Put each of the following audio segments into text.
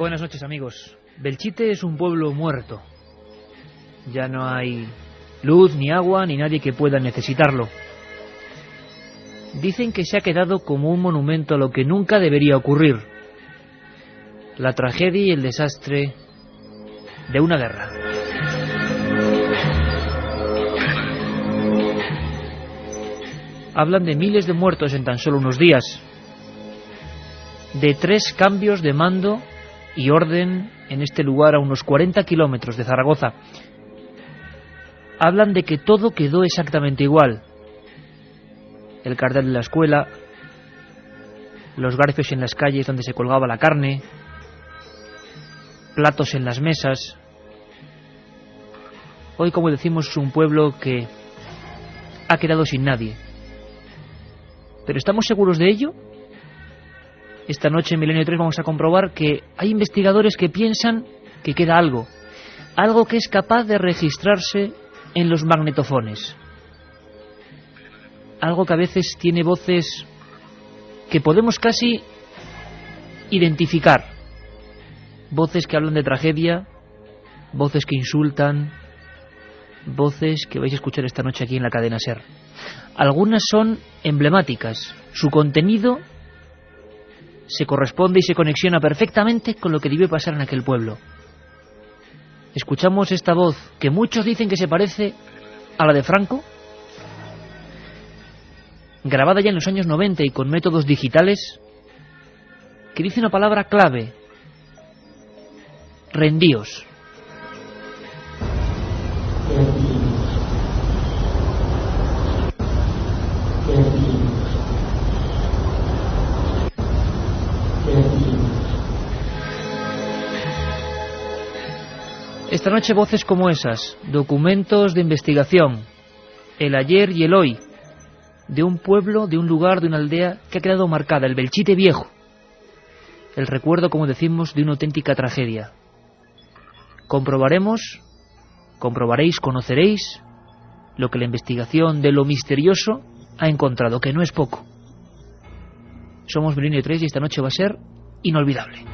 Buenas noches, amigos. Belchite es un pueblo muerto. Ya no hay luz, ni agua, ni nadie que pueda necesitarlo. Dicen que se ha quedado como un monumento a lo que nunca debería ocurrir: la tragedia y el desastre de una guerra. Hablan de miles de muertos en tan solo unos días, de 3 cambios de mando y orden en este lugar a unos 40 kilómetros de Zaragoza. Hablan de que todo quedó exactamente igual: el cartel de la escuela, los garfios en las calles donde se colgaba la carne, platos en las mesas. Hoy, como decimos, es un pueblo que ha quedado sin nadie. ¿Pero estamos seguros de ello? Esta noche en Milenio 3 vamos a comprobar que hay investigadores que piensan que queda algo que es capaz de registrarse en los magnetofones, algo que a veces tiene voces que podemos casi identificar, voces que hablan de tragedia, voces que insultan, voces que vais a escuchar esta noche aquí en la cadena SER. Algunas son emblemáticas, su contenido se corresponde y se conexiona perfectamente con lo que debió pasar en aquel pueblo. Escuchamos esta voz que muchos dicen que se parece a la de Franco, grabada ya en los años 90 y con métodos digitales, que dice una palabra clave: rendíos. Esta noche voces como esas, documentos de investigación, el ayer y el hoy, de un pueblo, de un lugar, de una aldea que ha quedado marcada, el Belchite viejo. El recuerdo, como decimos, de una auténtica tragedia. Comprobaréis, conoceréis lo que la investigación de lo misterioso ha encontrado, que no es poco. Somos Milenio 3 y esta noche va a ser inolvidable.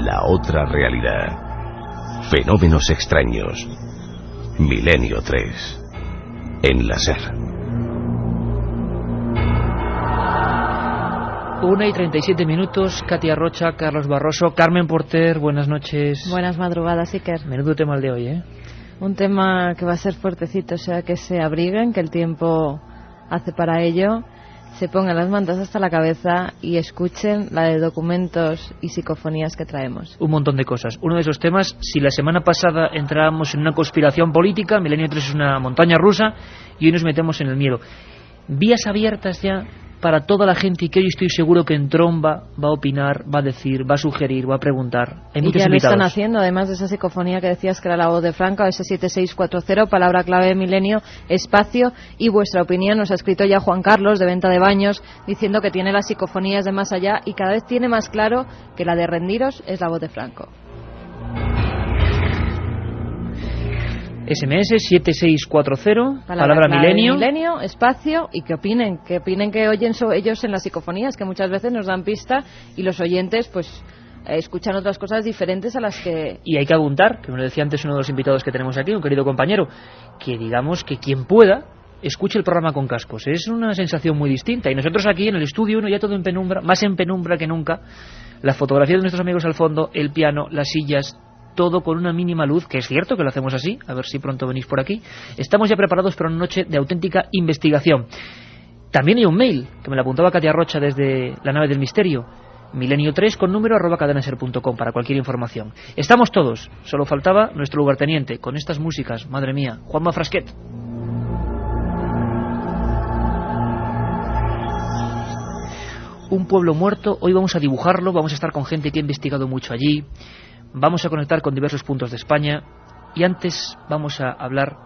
La otra realidad. Fenómenos extraños. Milenio 3. En la SER. 1:37, Katia Rocha, Carlos Barroso, Carmen Porter, buenas noches. Buenas madrugadas, Iker. Menudo tema el de hoy, ¿eh? Un tema que va a ser fuertecito, o sea, que se abriguen, que el tiempo hace para ello, se pongan las mantas hasta la cabeza y escuchen la de documentos y psicofonías que traemos. Un montón de cosas. Uno de esos temas, si la semana pasada entrábamos en una conspiración política, Milenio 3 es una montaña rusa y hoy nos metemos en el miedo. Vías abiertas ya para toda la gente y que hoy estoy seguro que en tromba va a opinar, va a decir, va a sugerir, va a preguntar. Hay muchos ya invitados. Lo están haciendo, además de esa psicofonía que decías que era la voz de Franco, ese 7640, palabra clave de Milenio, espacio y vuestra opinión. Nos ha escrito ya Juan Carlos, de Venta de Baños, diciendo que tiene las psicofonías de más allá y cada vez tiene más claro que la de rendiros es la voz de Franco. SMS 7640, palabra Milenio. Milenio, espacio, y que opinen que oyen ellos en las psicofonías, que muchas veces nos dan pista y los oyentes pues escuchan otras cosas diferentes a las que... Y hay que apuntar, que me lo decía antes uno de los invitados que tenemos aquí, un querido compañero, que digamos que quien pueda escuche el programa con cascos. Es una sensación muy distinta. Y nosotros aquí en el estudio, uno ya todo en penumbra, más en penumbra que nunca, la fotografía de nuestros amigos al fondo, el piano, las sillas, todo con una mínima luz, que es cierto que lo hacemos así, a ver si pronto venís por aquí. Estamos ya preparados para una noche de auténtica investigación. También hay un mail, que me lo apuntaba Katia Rocha desde la nave del misterio, milenio3 con número @cadenaser.com para cualquier información. Estamos todos, solo faltaba nuestro lugarteniente, con estas músicas, madre mía, Juanma Frasquet. Un pueblo muerto, hoy vamos a dibujarlo, vamos a estar con gente que ha investigado mucho allí. Vamos a conectar con diversos puntos de España y antes vamos a hablar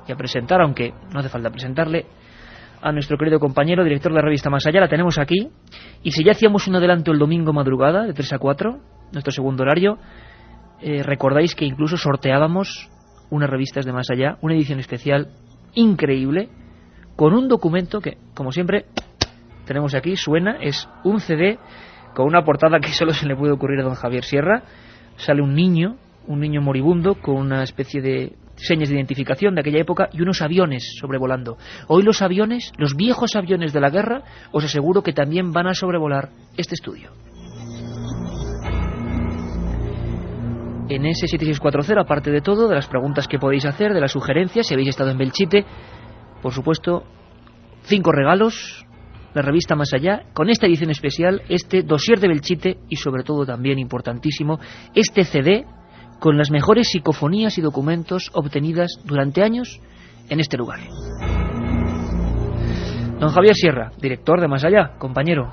y a presentar, aunque no hace falta presentarle, a nuestro querido compañero, director de la revista Más Allá. La tenemos aquí. Y si ya hacíamos un adelanto el domingo madrugada, de 3 a 4, nuestro segundo horario, recordáis que incluso sorteábamos unas revistas de Más Allá, una edición especial increíble, con un documento que, como siempre, tenemos aquí, suena, es un CD con una portada que solo se le puede ocurrir a don Javier Sierra. Sale un niño moribundo con una especie de señas de identificación de aquella época y unos aviones sobrevolando. Hoy los aviones, los viejos aviones de la guerra, os aseguro que también van a sobrevolar este estudio. En ese 7640, aparte de todo, de las preguntas que podéis hacer, de las sugerencias, si habéis estado en Belchite, por supuesto, 5 regalos, la revista Más Allá, con esta edición especial, este dossier de Belchite y sobre todo también importantísimo, este CD con las mejores psicofonías y documentos obtenidas durante años en este lugar. Don Javier Sierra, director de Más Allá, compañero,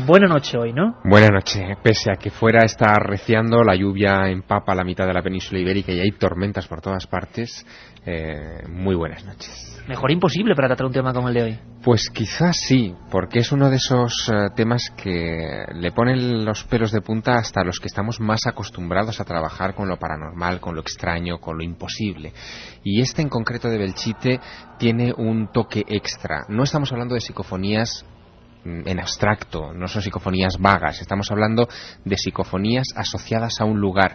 buena noche hoy, ¿no? Buena noche. Pese a que fuera está arreciando, la lluvia empapa la mitad de la península ibérica y hay tormentas por todas partes, muy buenas noches. Mejor imposible para tratar un tema como el de hoy. Pues quizás sí, porque es uno de esos temas que le ponen los pelos de punta hasta los que estamos más acostumbrados a trabajar con lo paranormal, con lo extraño, con lo imposible. Y este en concreto de Belchite tiene un toque extra. No estamos hablando de psicofonías en abstracto, no son psicofonías vagas, estamos hablando de psicofonías asociadas a un lugar.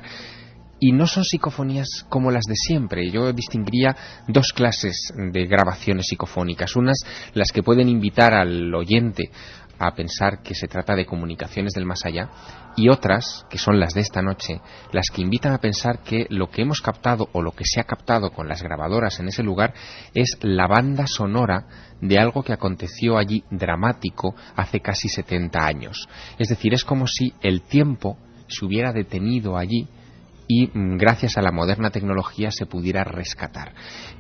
Y no son psicofonías como las de siempre. Yo distinguiría 2 clases de grabaciones psicofónicas. Unas, las que pueden invitar al oyente a pensar que se trata de comunicaciones del más allá, y otras, que son las de esta noche, las que invitan a pensar que lo que hemos captado o lo que se ha captado con las grabadoras en ese lugar es la banda sonora de algo que aconteció allí dramático hace casi 70 años. Es decir, es como si el tiempo se hubiera detenido allí y gracias a la moderna tecnología se pudiera rescatar.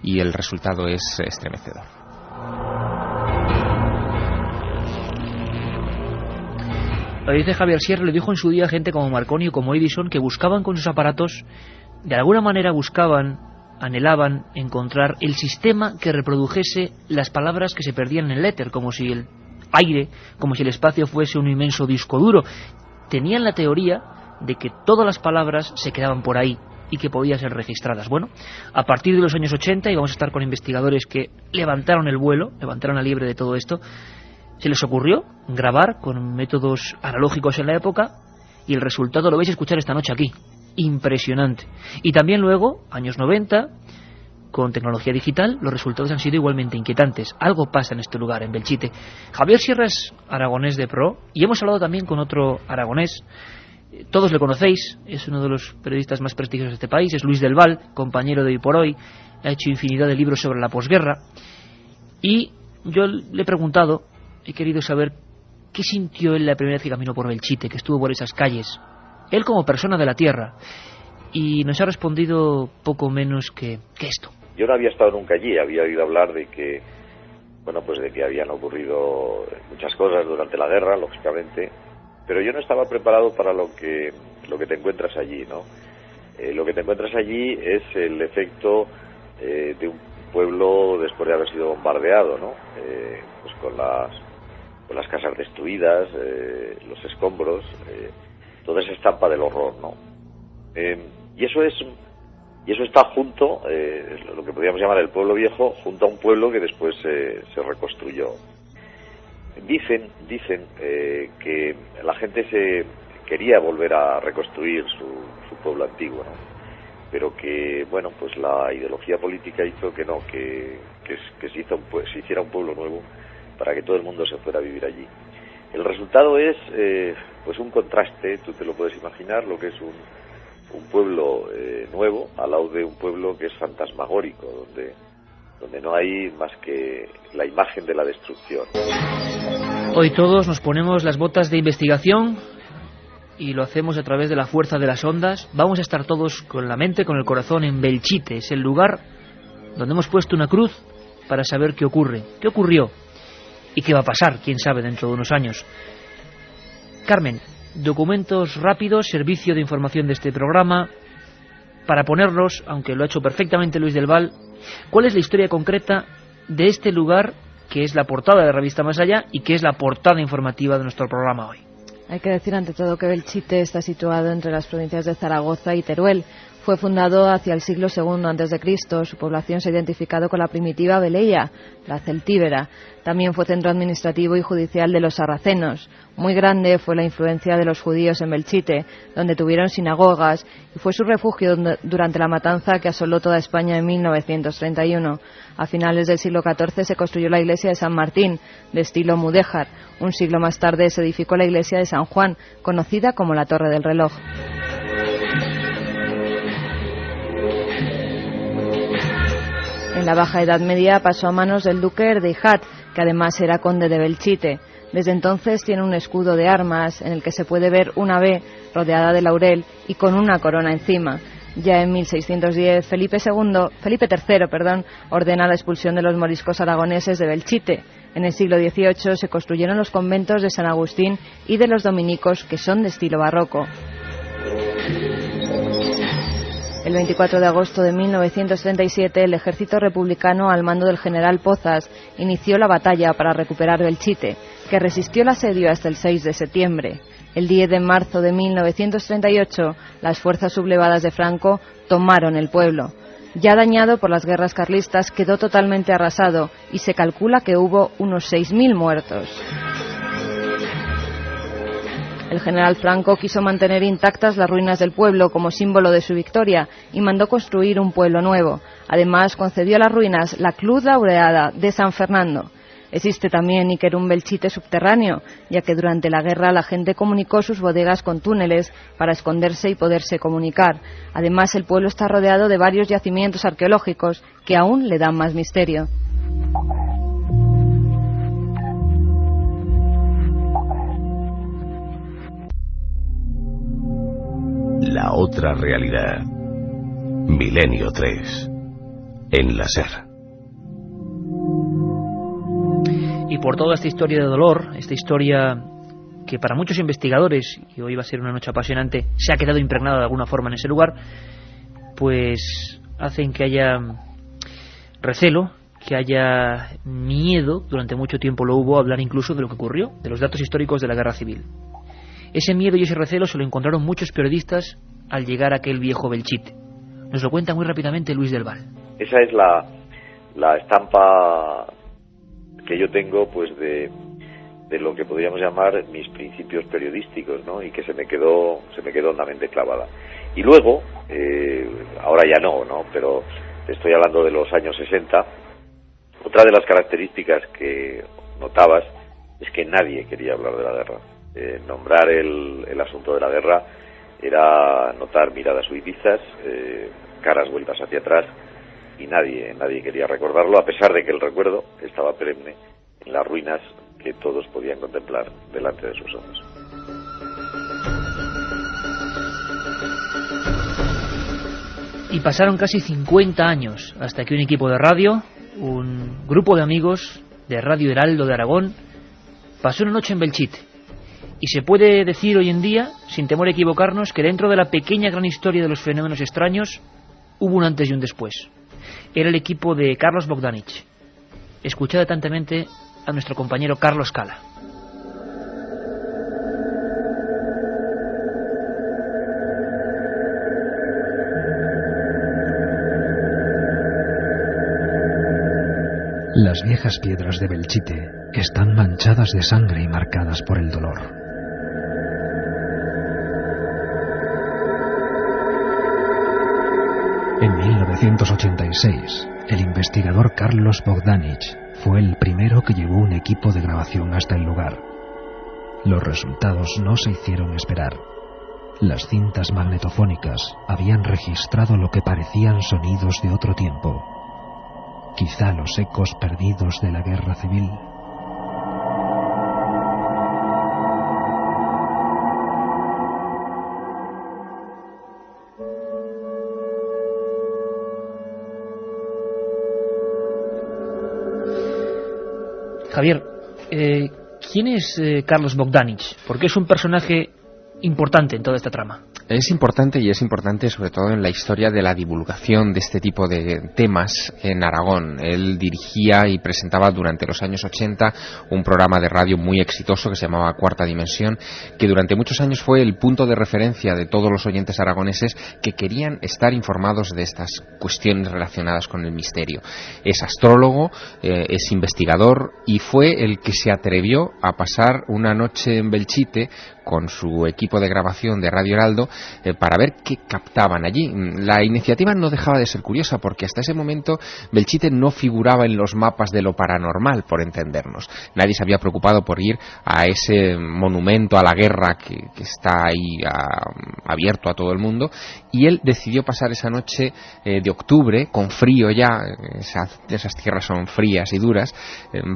Y el resultado es estremecedor. Lo dice Javier Sierra, lo dijo en su día gente como Marconi o como Edison, que buscaban con sus aparatos, de alguna manera anhelaban encontrar el sistema que reprodujese las palabras que se perdían en el éter, como si el aire, como si el espacio fuese un inmenso disco duro. Tenían la teoría de que todas las palabras se quedaban por ahí y que podían ser registradas. Bueno, a partir de los años 80, y vamos a estar con investigadores que levantaron el vuelo, levantaron la liebre de todo esto, se les ocurrió grabar con métodos analógicos en la época y el resultado lo vais a escuchar esta noche aquí. Impresionante. Y también luego, años 90, con tecnología digital, los resultados han sido igualmente inquietantes. Algo pasa en este lugar, en Belchite. Javier Sierra es aragonés de pro y hemos hablado también con otro aragonés. Todos le conocéis, es uno de los periodistas más prestigiosos de este país, es Luis del Val, compañero de Hoy por Hoy, ha hecho infinidad de libros sobre la posguerra, y yo le he preguntado, he querido saber qué sintió él la primera vez que caminó por Belchite, que estuvo por esas calles, él como persona de la tierra, y nos ha respondido poco menos que esto. Yo no había estado nunca allí, había oído hablar de que, bueno, pues de que habían ocurrido muchas cosas durante la guerra, lógicamente, pero yo no estaba preparado para lo que te encuentras allí, ¿no? Lo que te encuentras allí es el efecto de un pueblo después de haber sido bombardeado, ¿no? Pues con las casas destruidas, los escombros, toda esa estampa del horror, ¿no? Y eso está junto, lo que podríamos llamar el pueblo viejo, junto a un pueblo que después se reconstruyó. Dicen que la gente se quería volver a reconstruir su pueblo antiguo, ¿no? Pero que, bueno, pues la ideología política hizo que no, que se hiciera un pueblo nuevo para que todo el mundo se fuera a vivir allí. El resultado es pues un contraste, tú te lo puedes imaginar, lo que es un pueblo nuevo al lado de un pueblo que es fantasmagórico, donde no hay más que la imagen de la destrucción. Hoy todos nos ponemos las botas de investigación y lo hacemos a través de la fuerza de las ondas. Vamos a estar todos con la mente, con el corazón en Belchite. Es el lugar donde hemos puesto una cruz para saber qué ocurre, qué ocurrió y qué va a pasar, quién sabe, dentro de unos años. Carmen, documentos rápidos, servicio de información de este programa, para ponerlos, aunque lo ha hecho perfectamente Luis del Val, ¿cuál es la historia concreta de este lugar que es la portada de la revista Más Allá y que es la portada informativa de nuestro programa hoy? Hay que decir ante todo que Belchite está situado entre las provincias de Zaragoza y Teruel. Fue fundado hacia el siglo II a.C. Su población se ha identificado con la primitiva Beleia, la celtíbera. También fue centro administrativo y judicial de los sarracenos. Muy grande fue la influencia de los judíos en Belchite, donde tuvieron sinagogas, y fue su refugio durante la matanza que asoló toda España en 1931. A finales del siglo XIV se construyó la iglesia de San Martín, de estilo mudéjar. Un siglo más tarde se edificó la iglesia de San Juan, conocida como la Torre del Reloj. En la Baja Edad Media pasó a manos del duque Erdeihat, que además era conde de Belchite. Desde entonces tiene un escudo de armas en el que se puede ver una B rodeada de laurel y con una corona encima. Ya en 1610 Felipe III ordena la expulsión de los moriscos aragoneses de Belchite. En el siglo XVIII se construyeron los conventos de San Agustín y de los dominicos, que son de estilo barroco. El 24 de agosto de 1937, el ejército republicano, al mando del general Pozas, inició la batalla para recuperar Belchite, que resistió el asedio hasta el 6 de septiembre. El 10 de marzo de 1938, las fuerzas sublevadas de Franco tomaron el pueblo. Ya dañado por las guerras carlistas, quedó totalmente arrasado y se calcula que hubo unos 6.000 muertos. El general Franco quiso mantener intactas las ruinas del pueblo como símbolo de su victoria y mandó construir un pueblo nuevo. Además, concedió a las ruinas la Cruz Laureada de San Fernando. Existe también un Belchite subterráneo, ya que durante la guerra la gente comunicó sus bodegas con túneles para esconderse y poderse comunicar. Además, el pueblo está rodeado de varios yacimientos arqueológicos que aún le dan más misterio. La otra realidad. Milenio 3. En la SER. Y por toda esta historia de dolor, esta historia que para muchos investigadores, y hoy va a ser una noche apasionante, se ha quedado impregnada de alguna forma en ese lugar, pues hacen que haya recelo, que haya miedo, durante mucho tiempo lo hubo, a hablar incluso de lo que ocurrió, de los datos históricos de la Guerra Civil. Ese miedo y ese recelo se lo encontraron muchos periodistas al llegar a aquel viejo Belchite. Nos lo cuenta muy rápidamente Luis del Val. Esa es la estampa que yo tengo, pues de lo que podríamos llamar mis principios periodísticos, ¿no? Y que se me quedó hondamente clavada. Y luego, ahora ya no, pero estoy hablando de los años 60, otra de las características que notabas es que nadie quería hablar de la guerra. Nombrar el asunto de la guerra era notar miradas huidizas, caras vueltas hacia atrás, y nadie quería recordarlo, a pesar de que el recuerdo estaba perenne en las ruinas que todos podían contemplar delante de sus ojos. Y pasaron casi 50 años hasta que un equipo de radio, un grupo de amigos de Radio Heraldo de Aragón, pasó una noche en Belchite. Y se puede decir hoy en día, sin temor a equivocarnos, que dentro de la pequeña gran historia de los fenómenos extraños hubo un antes y un después. Era el equipo de Carlos Bogdanich. Escuchad atentamente a nuestro compañero Carlos Cala. Las viejas piedras de Belchite están manchadas de sangre y marcadas por el dolor. En 1986, el investigador Carlos Bogdanich fue el primero que llevó un equipo de grabación hasta el lugar. Los resultados no se hicieron esperar. Las cintas magnetofónicas habían registrado lo que parecían sonidos de otro tiempo. Quizá los ecos perdidos de la guerra civil. Javier, ¿quién es Carlos Bogdanich? Porque es un personaje importante en toda esta trama. Es importante, y es importante sobre todo en la historia de la divulgación de este tipo de temas en Aragón. Él dirigía y presentaba durante los años 80 un programa de radio muy exitoso que se llamaba Cuarta Dimensión, que durante muchos años fue el punto de referencia de todos los oyentes aragoneses que querían estar informados de estas cuestiones relacionadas con el misterio. Es astrólogo, es investigador, y fue el que se atrevió a pasar una noche en Belchite con su equipo de grabación de Radio Heraldo para ver qué captaban allí. La iniciativa no dejaba de ser curiosa, porque hasta ese momento Belchite no figuraba en los mapas de lo paranormal, por entendernos. Nadie se había preocupado por ir a ese monumento a la guerra que está ahí abierto a todo el mundo, y él decidió pasar esa noche de octubre, con frío ya, esas tierras son frías y duras,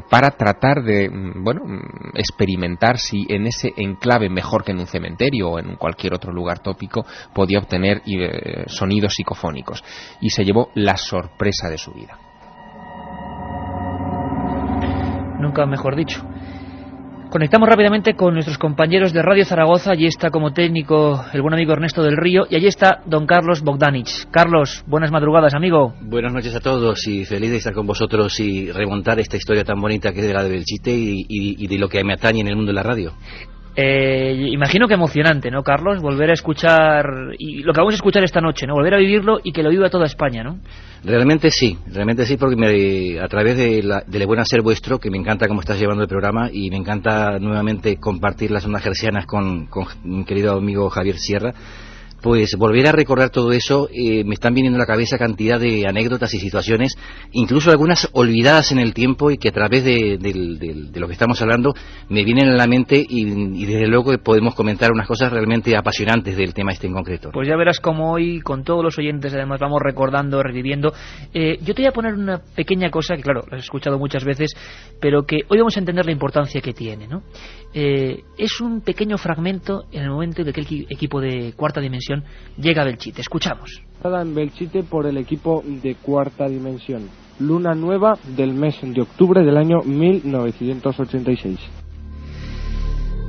para tratar de experimentar si en ese enclave, mejor que en un cementerio o en cualquier otro lugar tópico, podía obtener sonidos psicofónicos, y se llevó la sorpresa de su vida. Nunca mejor dicho. Conectamos rápidamente con nuestros compañeros de Radio Zaragoza. Allí está como técnico el buen amigo Ernesto del Río, y allí está don Carlos Bogdanich. Carlos, buenas madrugadas, amigo. Buenas noches a todos, y feliz de estar con vosotros y remontar esta historia tan bonita que es de la de Belchite y de lo que me atañe en el mundo de la radio. Imagino que emocionante, ¿no, Carlos? Volver a escuchar, y lo que vamos a escuchar esta noche, ¿no? Volver a vivirlo y que lo viva toda España, ¿no? Realmente sí, porque a través del buen hacer vuestro, que me encanta cómo estás llevando el programa, y me encanta nuevamente compartir las ondas hercianas con mi querido amigo Javier Sierra, pues volver a recordar todo eso. Me están viniendo a la cabeza cantidad de anécdotas y situaciones, incluso algunas olvidadas en el tiempo, y que a través de lo que estamos hablando me vienen a la mente, y desde luego podemos comentar unas cosas realmente apasionantes del tema este en concreto. Pues ya verás cómo hoy, con todos los oyentes, además vamos recordando, reviviendo. Yo te voy a poner una pequeña cosa que, claro, lo has escuchado muchas veces, pero que hoy vamos a entender la importancia que tiene, ¿no? Es un pequeño fragmento en el momento en que el equipo de Cuarta Dimensión llega a Belchite. Escuchamos. En Belchite por el equipo de Cuarta Dimensión. Luna nueva del mes de octubre del año 1986.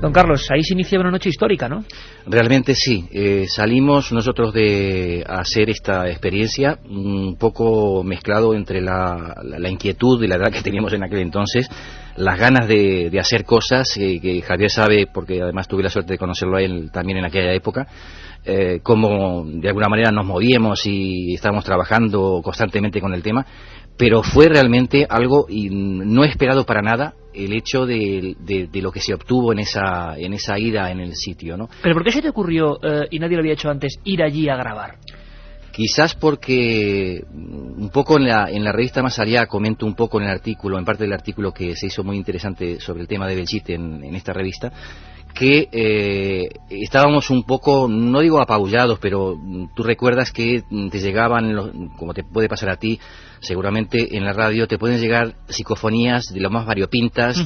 Don Carlos, ahí se inicia una noche histórica, ¿no? Realmente sí. Salimos nosotros de hacer esta experiencia un poco mezclado entre la inquietud y la edad que teníamos en aquel entonces, las ganas de hacer cosas, que Javier sabe, porque además tuve la suerte de conocerlo a él también en aquella época, cómo de alguna manera nos movíamos y estábamos trabajando constantemente con el tema, pero fue realmente algo no esperado para nada el hecho de lo que se obtuvo en esa ida en el sitio, ¿no? ¿Pero por qué se te ocurrió, y nadie lo había hecho antes, ir allí a grabar? Quizás porque un poco en la revista Más Allá comento un poco en parte del artículo que se hizo muy interesante sobre el tema de Belchite en esta revista, que estábamos un poco, no digo apabullados, pero tú recuerdas que te llegaban, como te puede pasar a ti, seguramente en la radio te pueden llegar psicofonías de lo más variopintas,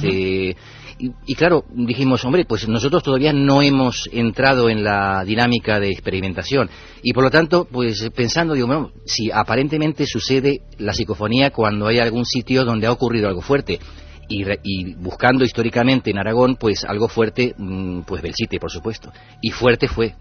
y claro, dijimos, hombre, pues nosotros todavía no hemos entrado en la dinámica de experimentación, y por lo tanto, pues pensando, digo, bueno, si aparentemente sucede la psicofonía cuando hay algún sitio donde ha ocurrido algo fuerte, y buscando históricamente en Aragón, pues algo fuerte, pues Belchite, por supuesto, y fuerte fue.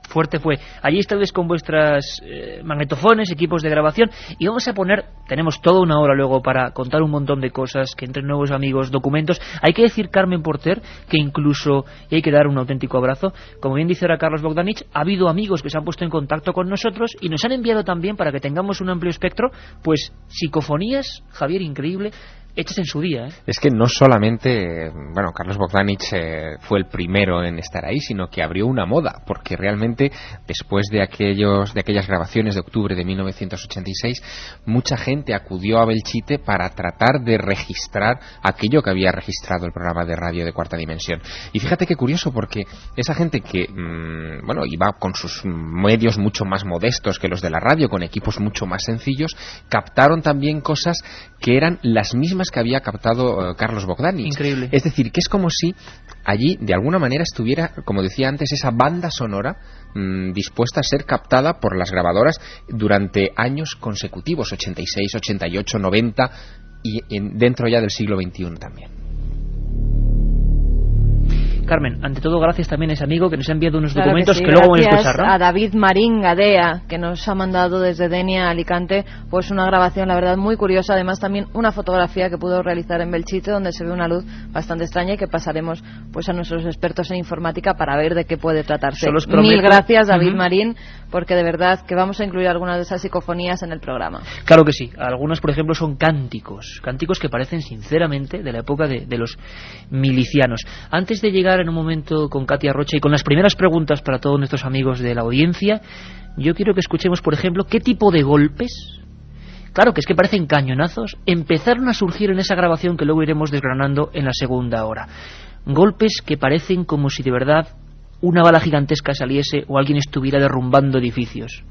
Fuerte fue. Allí estáis con vuestras magnetofones, equipos de grabación, y vamos a poner, tenemos toda una hora luego para contar un montón de cosas, que entre nuevos amigos, documentos. Hay que decir, Carmen Porter, que incluso, y hay que dar un auténtico abrazo, como bien dice ahora Carlos Bogdanich, ha habido amigos que se han puesto en contacto con nosotros y nos han enviado también, para que tengamos un amplio espectro, pues psicofonías, Javier, increíble, hechas en su día, ¿eh? Es que no solamente, Carlos Bogdanich fue el primero en estar ahí, sino que abrió una moda, porque realmente después de aquellas grabaciones de octubre de 1986, mucha gente acudió a Belchite para tratar de registrar aquello que había registrado el programa de radio de Cuarta Dimensión. Y fíjate qué curioso, porque esa gente que iba con sus medios mucho más modestos que los de la radio, con equipos mucho más sencillos, captaron también cosas que eran las mismas que había captado Carlos Bogdanich. Increíble. Es decir, que es como si allí de alguna manera estuviera, como decía antes, esa banda sonora dispuesta a ser captada por las grabadoras durante años consecutivos, 86, 88, 90 y dentro ya del siglo XXI también. Carmen, ante todo gracias también a ese amigo que nos ha enviado unos Claro documentos que, sí, que luego vamos a gracias escuchar, ¿no? a David Marín Gadea, que nos ha mandado desde Denia a Alicante pues una grabación, la verdad, muy curiosa. Además también una fotografía que pudo realizar en Belchite, donde se ve una luz bastante extraña y que pasaremos pues a nuestros expertos en informática para ver de qué puede tratarse. Mil gracias, David Marín, porque de verdad que vamos a incluir algunas de esas psicofonías en el programa. Claro que sí. Algunos, por ejemplo, son cánticos que parecen sinceramente de la época de los milicianos. Antes de llegar en un momento con Katia Rocha y con las primeras preguntas para todos nuestros amigos de la audiencia, yo quiero que escuchemos, por ejemplo, qué tipo de golpes, claro que es que parecen cañonazos, empezaron a surgir en esa grabación que luego iremos desgranando en la segunda hora. Golpes que parecen como si de verdad una bala gigantesca saliese o alguien estuviera derrumbando edificios.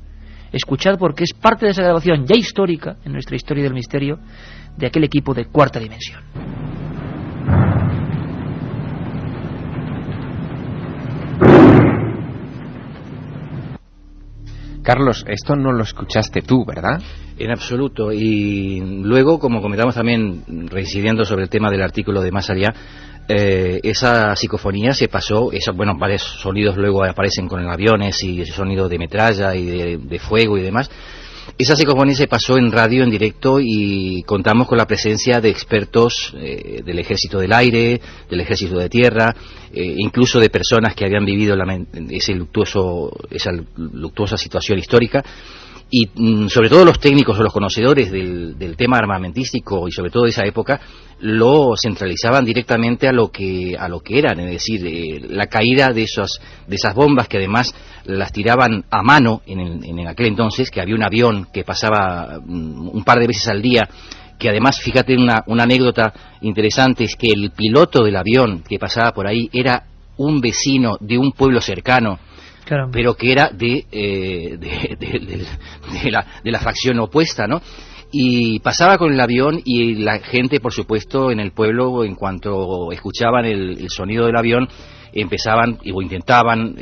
Escuchad, porque es parte de esa grabación ya histórica en nuestra historia del misterio de aquel equipo de Cuarta Dimensión. Carlos, esto no lo escuchaste tú, ¿verdad? En absoluto. Y luego, como comentamos también, reincidiendo sobre el tema del artículo de Más Allá, esa psicofonía se pasó, varios sonidos luego aparecen con el aviones y ese sonido de metralla y de fuego y demás. Esa psicofonía se pasó en radio en directo y contamos con la presencia de expertos del Ejército del Aire, del Ejército de Tierra, incluso de personas que habían vivido esa luctuosa situación histórica. Y sobre todo los técnicos o los conocedores del tema armamentístico y sobre todo de esa época lo centralizaban directamente a lo que eran, es decir, la caída de esas bombas, que además las tiraban a mano en aquel entonces, que había un avión que pasaba un par de veces al día, que además, fíjate, una anécdota interesante es que el piloto del avión que pasaba por ahí era un vecino de un pueblo cercano. Caramba. Pero que era de la facción opuesta, ¿no? Y pasaba con el avión y la gente, por supuesto, en el pueblo, en cuanto escuchaban el sonido del avión, empezaban o intentaban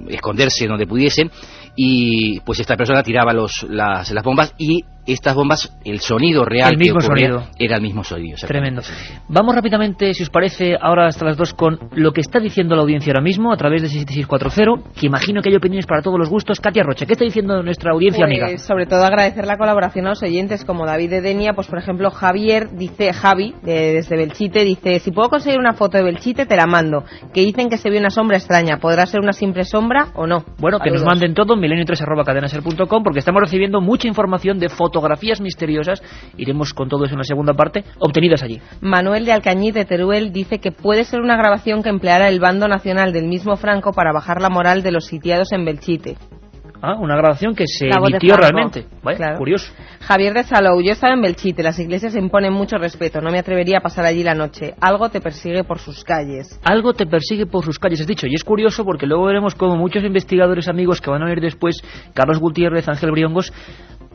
esconderse donde pudiesen, y pues esta persona tiraba las bombas, y estas bombas, el sonido real que ocurría era el mismo sonido. Tremendo. Vamos rápidamente, si os parece, ahora hasta las 2 con lo que está diciendo la audiencia ahora mismo a través de 67640, que imagino que hay opiniones para todos los gustos. Katia Rocha, ¿qué está diciendo nuestra audiencia amiga? Sobre todo agradecer la colaboración a los oyentes como David de Denia. Pues por ejemplo Javi desde Belchite dice: si puedo conseguir una foto de Belchite te la mando, que dicen que se ve una sombra extraña, ¿podrá ser una simple sombra o no? Bueno, que nos manden todo, milenio3@cadenaser.com, porque estamos recibiendo mucha información de fotografías misteriosas, iremos con todo eso en la segunda parte, obtenidas allí. Manuel de Alcañiz de Teruel dice que puede ser una grabación que empleara el bando nacional del mismo Franco para bajar la moral de los sitiados en Belchite. Ah, una grabación que se emitió realmente. Vaya, claro. Curioso. Javier de Salou: yo estaba en Belchite, las iglesias imponen mucho respeto, no me atrevería a pasar allí la noche. Algo te persigue por sus calles. Algo te persigue por sus calles, has dicho. Y es curioso porque luego veremos como muchos investigadores amigos que van a venir después, Carlos Gutiérrez, Ángel Briongos,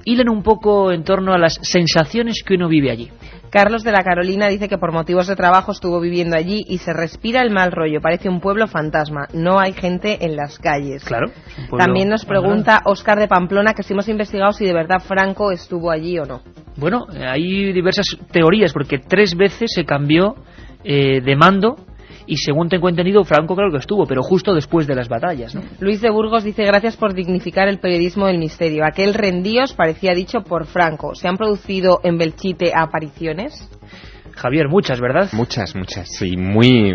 hilan un poco en torno a las sensaciones que uno vive allí. Carlos de la Carolina dice que por motivos de trabajo estuvo viviendo allí y se respira el mal rollo, parece un pueblo fantasma, no hay gente en las calles. Claro. También nos pregunta Óscar de Pamplona que si hemos investigado si de verdad Franco estuvo allí o no. Bueno, hay diversas teorías, porque 3 veces se cambió de mando. Y según tengo entendido, Franco claro que estuvo, pero justo después de las batallas, ¿no? Luis de Burgos dice: gracias por dignificar el periodismo del misterio. Aquel rendíos parecía dicho por Franco. ¿Se han producido en Belchite apariciones? Javier, muchas, ¿verdad? Muchas, sí, muy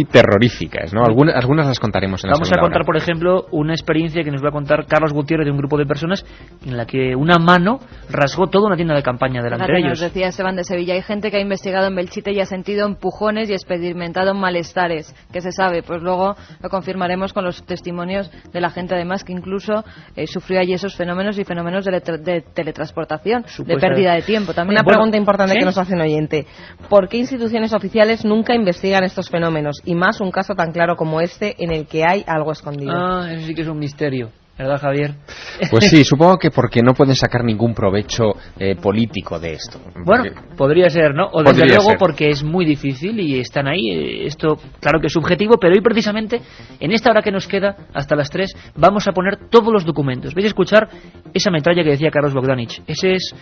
terroríficas, ¿no? Algunas las contaremos en la segunda hora. Vamos a contar, por ejemplo, una experiencia que nos va a contar Carlos Gutiérrez de un grupo de personas en la que una mano rasgó toda una tienda de campaña delante de ellos. Nos decía Esteban de Sevilla, hay gente que ha investigado en Belchite y ha sentido empujones y experimentado malestares, que se sabe, pues luego lo confirmaremos con los testimonios de la gente, además, que incluso sufrió allí esos fenómenos y fenómenos de teletransportación, de pérdida de tiempo también. Una pregunta importante que nos hacen oyente: ¿por qué instituciones oficiales nunca investigan estos fenómenos? Y más un caso tan claro como este en el que hay algo escondido. Ah, eso sí que es un misterio, ¿verdad, Javier? Pues sí, supongo que porque no pueden sacar ningún provecho político de esto. Bueno, podría ser, ¿no? O desde luego porque es muy difícil y están ahí. Esto, claro que es subjetivo, pero hoy precisamente, en esta hora que nos queda, hasta las 3, vamos a poner todos los documentos. Vais a escuchar esa metralla que decía Carlos Bogdanich. Ese es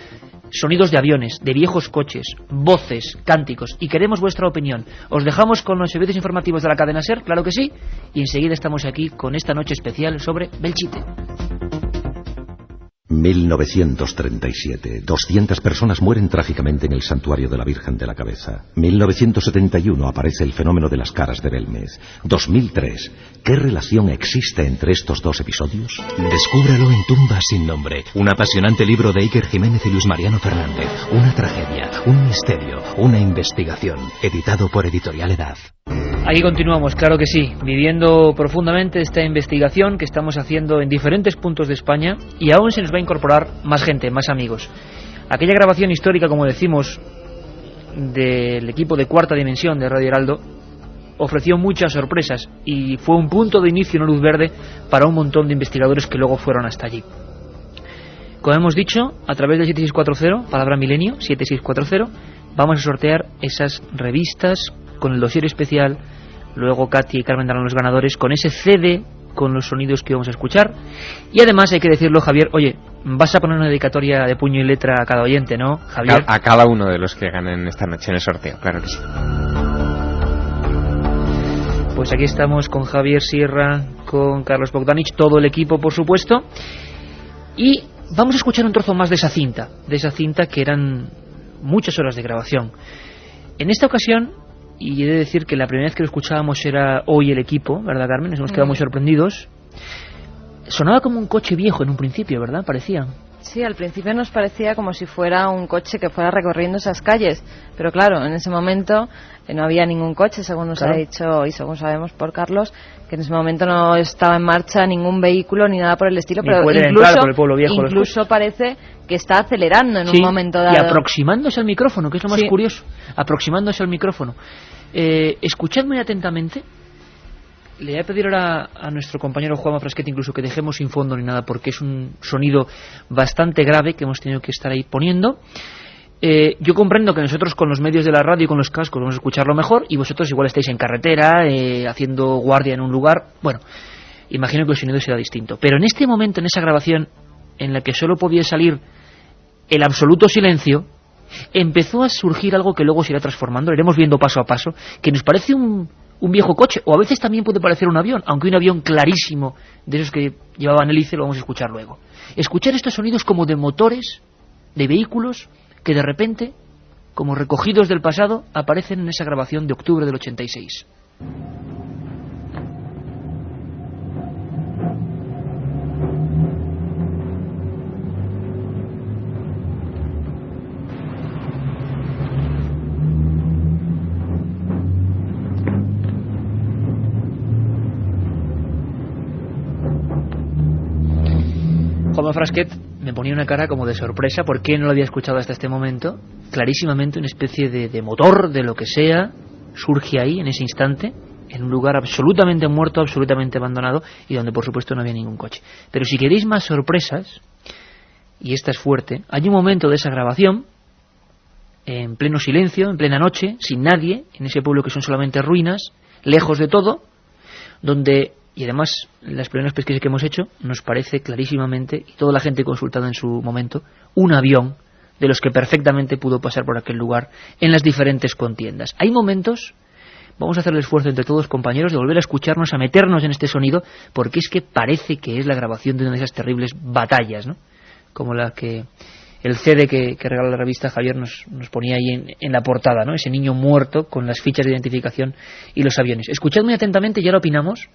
sonidos de aviones, de viejos coches, voces, cánticos, y queremos vuestra opinión. Os dejamos con los servicios informativos de la cadena SER, claro que sí, y enseguida estamos aquí con esta noche especial sobre Belchite. 1937. 200 personas mueren trágicamente en el santuario de la Virgen de la Cabeza. 1971. Aparece el fenómeno de las caras de Belmez. 2003. ¿Qué relación existe entre estos dos episodios? Descúbralo en Tumbas sin nombre. Un apasionante libro de Iker Jiménez y Luis Mariano Fernández. Una tragedia, un misterio, una investigación. Editado por Editorial Edad. Aquí continuamos, claro que sí, viviendo profundamente esta investigación que estamos haciendo en diferentes puntos de España, y aún se nos va a incorporar más gente, más amigos. Aquella grabación histórica, como decimos, del equipo de Cuarta Dimensión de Radio Heraldo ofreció muchas sorpresas y fue un punto de inicio, una luz verde para un montón de investigadores que luego fueron hasta allí. Como hemos dicho, a través del 7640, palabra milenio, 7640, vamos a sortear esas revistas con el dossier especial. Luego Katy y Carmen darán los ganadores con ese CD con los sonidos que vamos a escuchar. Y además hay que decirlo, Javier, oye, vas a poner una dedicatoria de puño y letra a cada oyente, ¿no, Javier? A cada uno de los que ganen esta noche en el sorteo, claro que sí. Pues aquí estamos con Javier Sierra, con Carlos Bogdanich, todo el equipo, por supuesto. Y vamos a escuchar un trozo más de esa cinta que eran muchas horas de grabación. En esta ocasión, y he de decir que la primera vez que lo escuchábamos era hoy el equipo, ¿verdad, Carmen? Nos hemos quedado muy sorprendidos. Sonaba como un coche viejo en un principio, ¿verdad? Parecía. Sí, al principio nos parecía como si fuera un coche que fuera recorriendo esas calles, pero claro, en ese momento no había ningún coche, según nos ha dicho y según sabemos por Carlos, que en ese momento no estaba en marcha ningún vehículo ni nada por el estilo, pero incluso parece que está acelerando en un momento dado. Y aproximándose al micrófono, que es lo más curioso, aproximándose al micrófono. Escuchad muy atentamente. Le voy a pedir ahora a nuestro compañero Juanma Frasquet incluso que dejemos sin fondo ni nada, porque es un sonido bastante grave que hemos tenido que estar ahí poniendo. Yo comprendo que nosotros con los medios de la radio y con los cascos vamos a escucharlo mejor, y vosotros igual estáis en carretera, haciendo guardia en un lugar. Bueno, imagino que el sonido será distinto. Pero en este momento, en esa grabación, en la que solo podía salir el absoluto silencio, empezó a surgir algo que luego se irá transformando, lo iremos viendo paso a paso, que nos parece un viejo coche, o a veces también puede parecer un avión, aunque un avión clarísimo, de esos que llevaban hélice, lo vamos a escuchar luego. Escuchar estos sonidos como de motores, de vehículos, que de repente, como recogidos del pasado, aparecen en esa grabación de octubre del 86. Juanma Frasquet me ponía una cara como de sorpresa porque no lo había escuchado hasta este momento. Clarísimamente una especie de motor, de lo que sea, surge ahí en ese instante, en un lugar absolutamente muerto, absolutamente abandonado, y donde por supuesto no había ningún coche. Pero si queréis más sorpresas, y esta es fuerte, hay un momento de esa grabación, en pleno silencio, en plena noche, sin nadie, en ese pueblo que son solamente ruinas, lejos de todo, donde, y además las primeras pesquisas que hemos hecho, nos parece clarísimamente, y toda la gente consultada en su momento, un avión de los que perfectamente pudo pasar por aquel lugar en las diferentes contiendas. Hay momentos, vamos a hacer el esfuerzo entre todos, compañeros, de volver a escucharnos, a meternos en este sonido, porque es que parece que es la grabación de una de esas terribles batallas, ¿no? Como la que el CD que regala la revista Javier nos ponía ahí en la portada, ¿no? Ese niño muerto con las fichas de identificación y los aviones. Escuchad muy atentamente y ahora opinamos.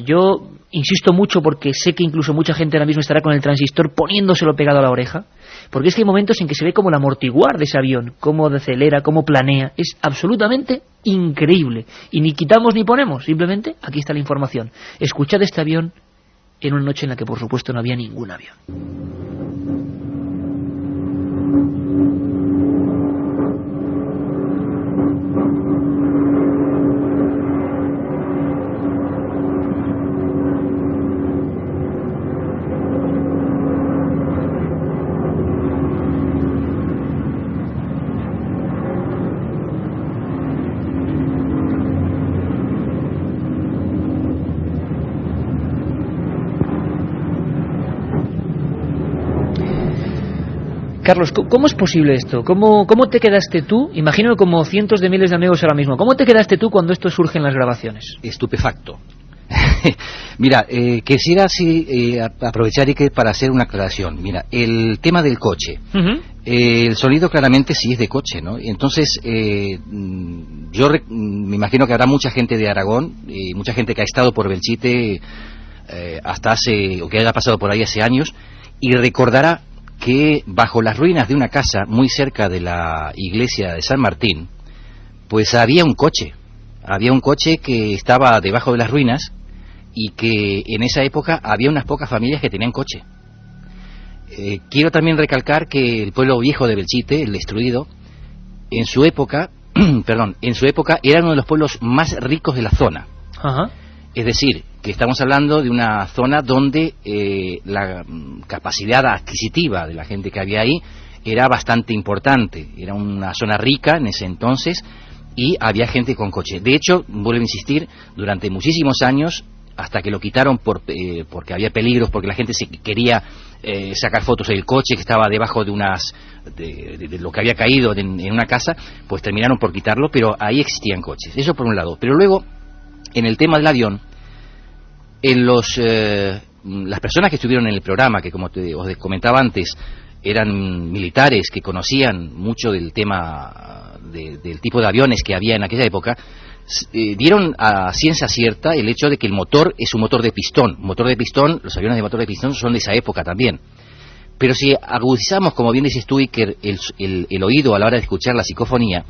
Yo insisto mucho porque sé que incluso mucha gente ahora mismo estará con el transistor poniéndoselo pegado a la oreja, porque es que hay momentos en que se ve como el amortiguar de ese avión, cómo decelera, cómo planea, es absolutamente increíble, y ni quitamos ni ponemos, simplemente aquí está la información. Escuchad este avión en una noche en la que por supuesto no había ningún avión. Carlos, ¿cómo es posible esto? ¿Cómo te quedaste tú? Imagino que como cientos de miles de amigos ahora mismo. ¿Cómo te quedaste tú cuando esto surge en las grabaciones? Estupefacto. Mira, quisiera aprovechar para hacer una aclaración. Mira, el tema del coche. El sonido claramente sí es de coche, ¿no? Entonces, yo me imagino que habrá mucha gente de Aragón, mucha gente que ha estado por Belchite o que haya pasado por ahí hace años, y recordará que bajo las ruinas de una casa muy cerca de la iglesia de San Martín, pues había un coche que estaba debajo de las ruinas, y que en esa época había unas pocas familias que tenían coche. Quiero también recalcar que el pueblo viejo de Belchite, el destruido, en su época era uno de los pueblos más ricos de la zona. Ajá. Es decir, que estamos hablando de una zona donde la capacidad adquisitiva de la gente que había ahí era bastante importante. Era una zona rica en ese entonces y había gente con coche. De hecho, vuelvo a insistir, durante muchísimos años, hasta que lo quitaron porque había peligros, porque la gente se quería sacar fotos del coche que estaba debajo de de lo que había caído en una casa, pues terminaron por quitarlo, pero ahí existían coches. Eso por un lado. Pero luego, en el tema del avión, las personas que estuvieron en el programa, que como os comentaba antes, eran militares que conocían mucho del tema del tipo de aviones que había en aquella época, dieron a ciencia cierta el hecho de que el motor es un motor de pistón. Los aviones de motor de pistón son de esa época también. Pero si agudizamos, como bien dices tú, Iker, el oído a la hora de escuchar la psicofonía,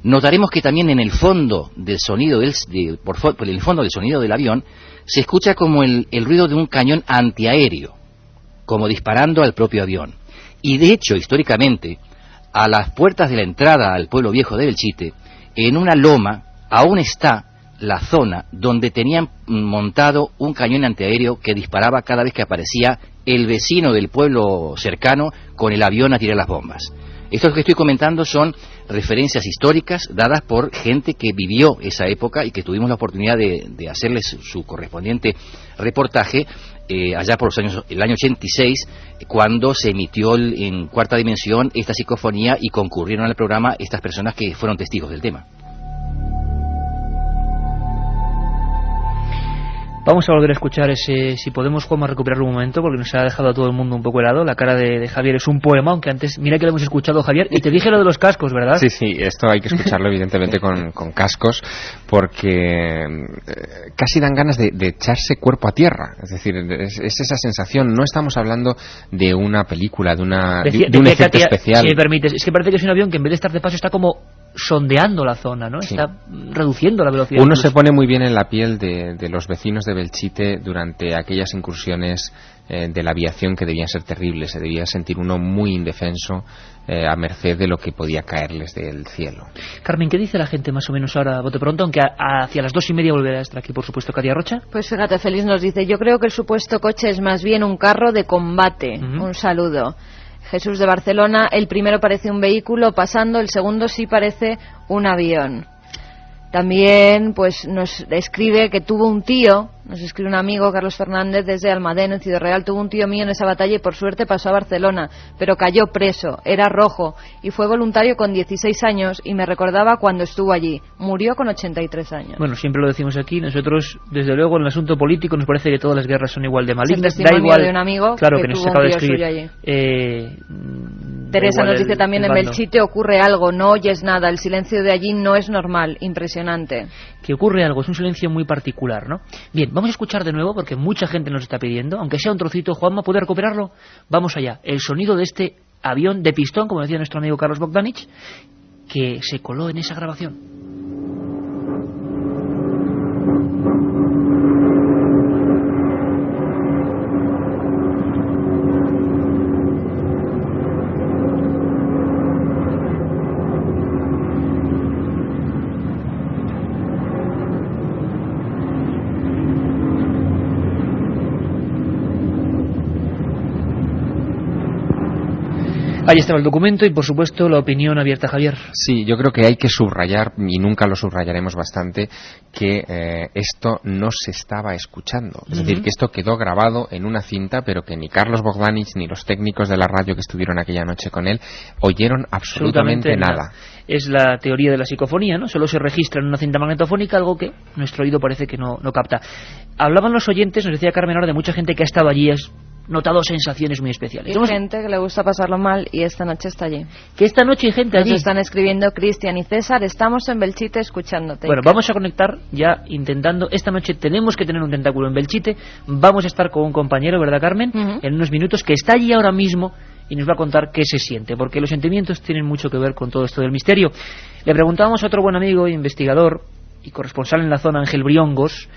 notaremos que también en el fondo del sonido por el fondo del sonido del avión se escucha como el ruido de un cañón antiaéreo, como disparando al propio avión. Y de hecho, históricamente, a las puertas de la entrada al pueblo viejo de Belchite, en una loma, aún está la zona donde tenían montado un cañón antiaéreo que disparaba cada vez que aparecía el vecino del pueblo cercano con el avión a tirar las bombas. Esto que estoy comentando son referencias históricas dadas por gente que vivió esa época y que tuvimos la oportunidad de hacerles su correspondiente reportaje allá por el año 86, cuando se emitió en Cuarta Dimensión esta psicofonía y concurrieron al programa estas personas que fueron testigos del tema. Vamos a volver a escuchar ese, si podemos, Juanma, recuperarlo un momento, porque nos ha dejado a todo el mundo un poco helado. La cara de Javier es un poema, aunque antes, mira que lo hemos escuchado, Javier, y te dije lo de los cascos, ¿verdad? Sí, esto hay que escucharlo evidentemente con cascos, porque casi dan ganas de echarse cuerpo a tierra. Es decir, es esa sensación. No estamos hablando de una película, de un efecto especial. Si me permites, es que parece que es un avión que en vez de estar de paso está como sondeando la zona, ¿no? Sí. Está reduciendo la velocidad. Uno se pone muy bien en la piel de los vecinos de Belchite durante aquellas incursiones de la aviación que debían ser terribles. Se debía sentir uno muy indefenso a merced de lo que podía caerles del cielo. Carmen, ¿qué dice la gente más o menos ahora, bote pronto? Aunque hacia las 2:30 volverá a estar aquí, por supuesto, Katia Rocha. Pues fíjate, Félix nos dice: yo creo que el supuesto coche es más bien un carro de combate. Un saludo. Jesús de Barcelona: el primero parece un vehículo pasando, el segundo sí parece un avión. También pues nos escribe que tuvo un tío, nos escribe un amigo, Carlos Fernández, desde Almadén, en Ciudad Real: tuvo un tío mío en esa batalla y por suerte pasó a Barcelona, pero cayó preso, era rojo y fue voluntario con 16 años y me recordaba cuando estuvo allí. Murió con 83 años. Bueno, siempre lo decimos aquí, nosotros, desde luego, en el asunto político nos parece que todas las guerras son igual de malignas. Da igual de un amigo, claro, que tuvo nos acaba un de tío escribir. suyo allí. Teresa nos dice también: en Belchite ocurre algo, no oyes nada, el silencio de allí no es normal, impresionante. Que ocurre algo, es un silencio muy particular, ¿no? Bien, vamos a escuchar de nuevo porque mucha gente nos está pidiendo, aunque sea un trocito. Juanma, ¿puede recuperarlo? Vamos allá, el sonido de este avión de pistón, como decía nuestro amigo Carlos Bogdanich, que se coló en esa grabación. Ahí estaba el documento y, por supuesto, la opinión abierta, Javier. Sí, yo creo que hay que subrayar, y nunca lo subrayaremos bastante, que esto no se estaba escuchando. Es decir, que esto quedó grabado en una cinta, pero que ni Carlos Bogdanich ni los técnicos de la radio que estuvieron aquella noche con él oyeron absolutamente nada. Es la teoría de la psicofonía, ¿no? Solo se registra en una cinta magnetofónica algo que nuestro oído parece que no capta. Hablaban los oyentes, nos decía Carmen ahora, de mucha gente que ha estado allí, notado sensaciones muy especiales. Hay gente que le gusta pasarlo mal y esta noche está allí. Que esta noche hay gente allí. Nos están escribiendo Cristian y César, estamos en Belchite escuchándote. Bueno, vamos a conectar ya intentando. Esta noche tenemos que tener un tentáculo en Belchite. Vamos a estar con un compañero, ¿verdad, Carmen? En unos minutos, que está allí ahora mismo y nos va a contar qué se siente, porque los sentimientos tienen mucho que ver con todo esto del misterio. Le preguntábamos a otro buen amigo, investigador y corresponsal en la zona, Ángel Briongos,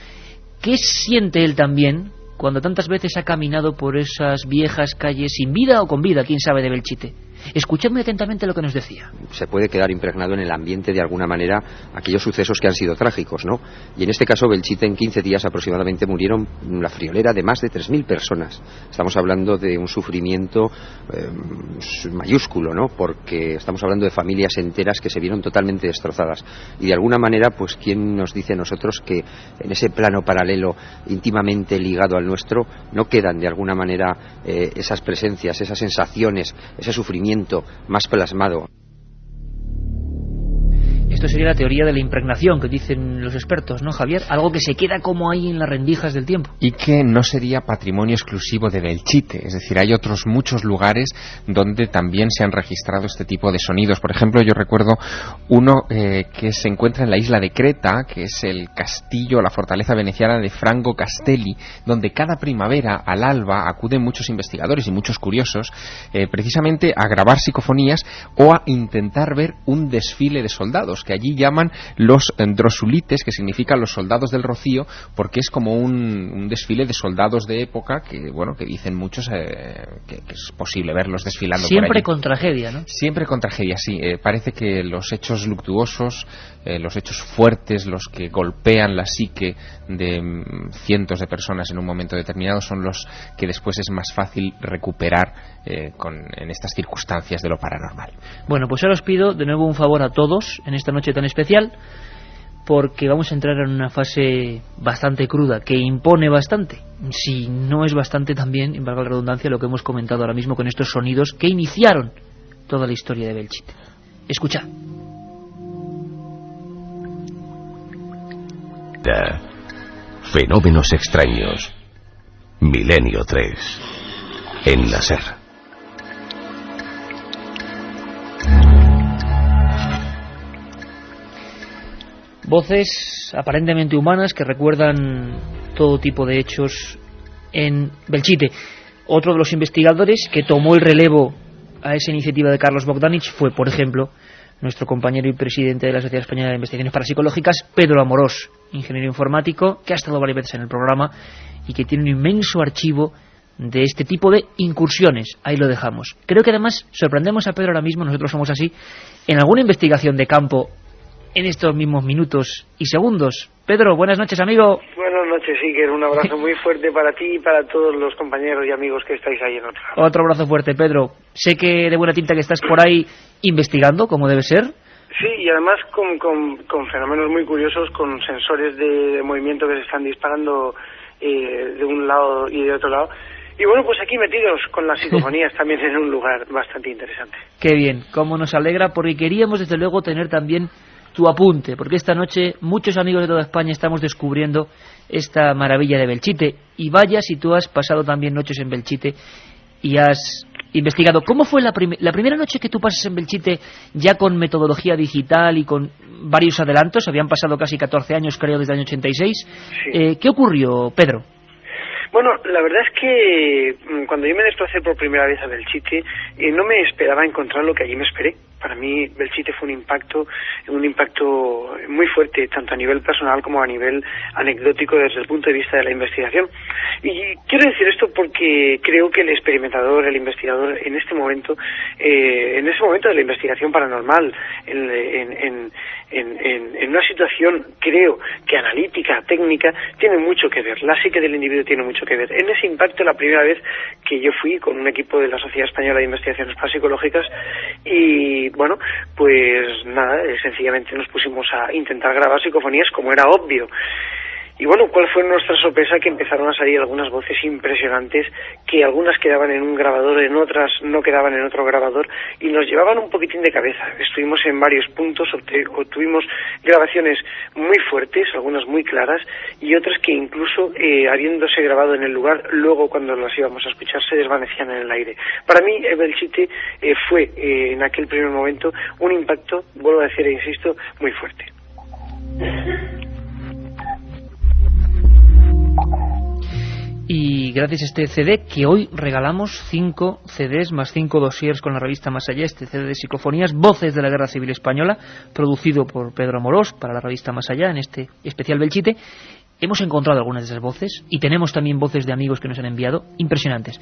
¿qué siente él también cuando tantas veces ha caminado por esas viejas calles sin vida o con vida, quién sabe, de Belchite? Escuchadme atentamente lo que nos decía. Se puede quedar impregnado en el ambiente de alguna manera aquellos sucesos que han sido trágicos, ¿no? Y en este caso Belchite en 15 días aproximadamente murieron la friolera de más de 3.000 personas. Estamos hablando de un sufrimiento mayúsculo, ¿no? Porque estamos hablando de familias enteras que se vieron totalmente destrozadas. Y de alguna manera, pues, ¿quién nos dice a nosotros que en ese plano paralelo íntimamente ligado al nuestro no quedan de alguna manera esas presencias, esas sensaciones, ese sufrimiento más plasmado? Esto sería la teoría de la impregnación que dicen los expertos, ¿no, Javier? Algo que se queda como ahí en las rendijas del tiempo. Y que no sería patrimonio exclusivo de Belchite. Es decir, hay otros muchos lugares donde también se han registrado este tipo de sonidos. Por ejemplo, yo recuerdo uno que se encuentra en la isla de Creta, que es el castillo, la fortaleza veneciana de Franco Castelli, donde cada primavera al alba acuden muchos investigadores y muchos curiosos precisamente a grabar psicofonías o a intentar ver un desfile de soldados, que allí llaman los drosulites, que significan los soldados del rocío, porque es como un desfile de soldados de época que, bueno, que dicen muchos que es posible verlos desfilando siempre por allí. Con tragedia, ¿no? Siempre con tragedia, sí. Parece que los hechos luctuosos, los hechos fuertes, los que golpean la psique de cientos de personas en un momento determinado, son los que después es más fácil recuperar en estas circunstancias de lo paranormal. Bueno, pues ahora os pido de nuevo un favor a todos en esta noche tan especial, porque vamos a entrar en una fase bastante cruda, que impone bastante, si no es bastante también, en valga la redundancia, lo que hemos comentado ahora mismo con estos sonidos que iniciaron toda la historia de Belchite. Escuchad. Fenómenos extraños. Milenio 3. En la SER. Voces aparentemente humanas que recuerdan todo tipo de hechos en Belchite. Otro de los investigadores que tomó el relevo a esa iniciativa de Carlos Bogdanich fue, por ejemplo, nuestro compañero y presidente de la Sociedad Española de Investigaciones Parapsicológicas, Pedro Amorós, ingeniero informático, que ha estado varias veces en el programa y que tiene un inmenso archivo de este tipo de incursiones. Ahí lo dejamos. Creo que además sorprendemos a Pedro ahora mismo, nosotros somos así, en alguna investigación de campo en estos mismos minutos y segundos. Pedro, buenas noches, amigo. Buenas noches, Iker. Un abrazo muy fuerte para ti y para todos los compañeros y amigos que estáis ahí en otro lado. Otro abrazo fuerte, Pedro. Sé que de buena tinta que estás por ahí investigando, como debe ser. Sí, y además con fenómenos muy curiosos, con sensores de movimiento que se están disparando de un lado y de otro lado. Y bueno, pues aquí metidos con las psicofonías también en un lugar bastante interesante. Qué bien, cómo nos alegra, porque queríamos desde luego tener también tu apunte, porque esta noche muchos amigos de toda España estamos descubriendo esta maravilla de Belchite. Y vaya si tú has pasado también noches en Belchite y has investigado. ¿Cómo fue la primera noche que tú pasas en Belchite ya con metodología digital y con varios adelantos? Habían pasado casi 14 años, creo, desde el año 86. Sí. ¿Qué ocurrió, Pedro? Bueno, la verdad es que cuando yo me desplacé por primera vez a Belchite, no me esperaba encontrar lo que allí me esperé. Para mí Belchite fue un impacto muy fuerte, tanto a nivel personal como a nivel anecdótico desde el punto de vista de la investigación. Y quiero decir esto porque creo que el experimentador, el investigador, en ese momento de la investigación paranormal, en una situación, creo que analítica, técnica, tiene mucho que ver. La psique del individuo tiene mucho mucho que ver. En ese impacto, la primera vez que yo fui con un equipo de la Sociedad Española de Investigaciones Parapsicológicas y, bueno, pues nada, sencillamente nos pusimos a intentar grabar psicofonías como era obvio. Y bueno, ¿cuál fue nuestra sorpresa? Que empezaron a salir algunas voces impresionantes, que algunas quedaban en un grabador, en otras no quedaban en otro grabador, y nos llevaban un poquitín de cabeza. Estuvimos en varios puntos, obtuvimos grabaciones muy fuertes, algunas muy claras, y otras que incluso, habiéndose grabado en el lugar, luego cuando las íbamos a escuchar se desvanecían en el aire. Para mí, Belchite fue, en aquel primer momento, un impacto, vuelvo a decir e insisto, muy fuerte. Y gracias a este CD, que hoy regalamos 5 CDs más 5 dossiers con la revista Más Allá, este CD de psicofonías, Voces de la Guerra Civil Española, producido por Pedro Amorós para la revista Más Allá, en este especial Belchite. Hemos encontrado algunas de esas voces y tenemos también voces de amigos que nos han enviado impresionantes.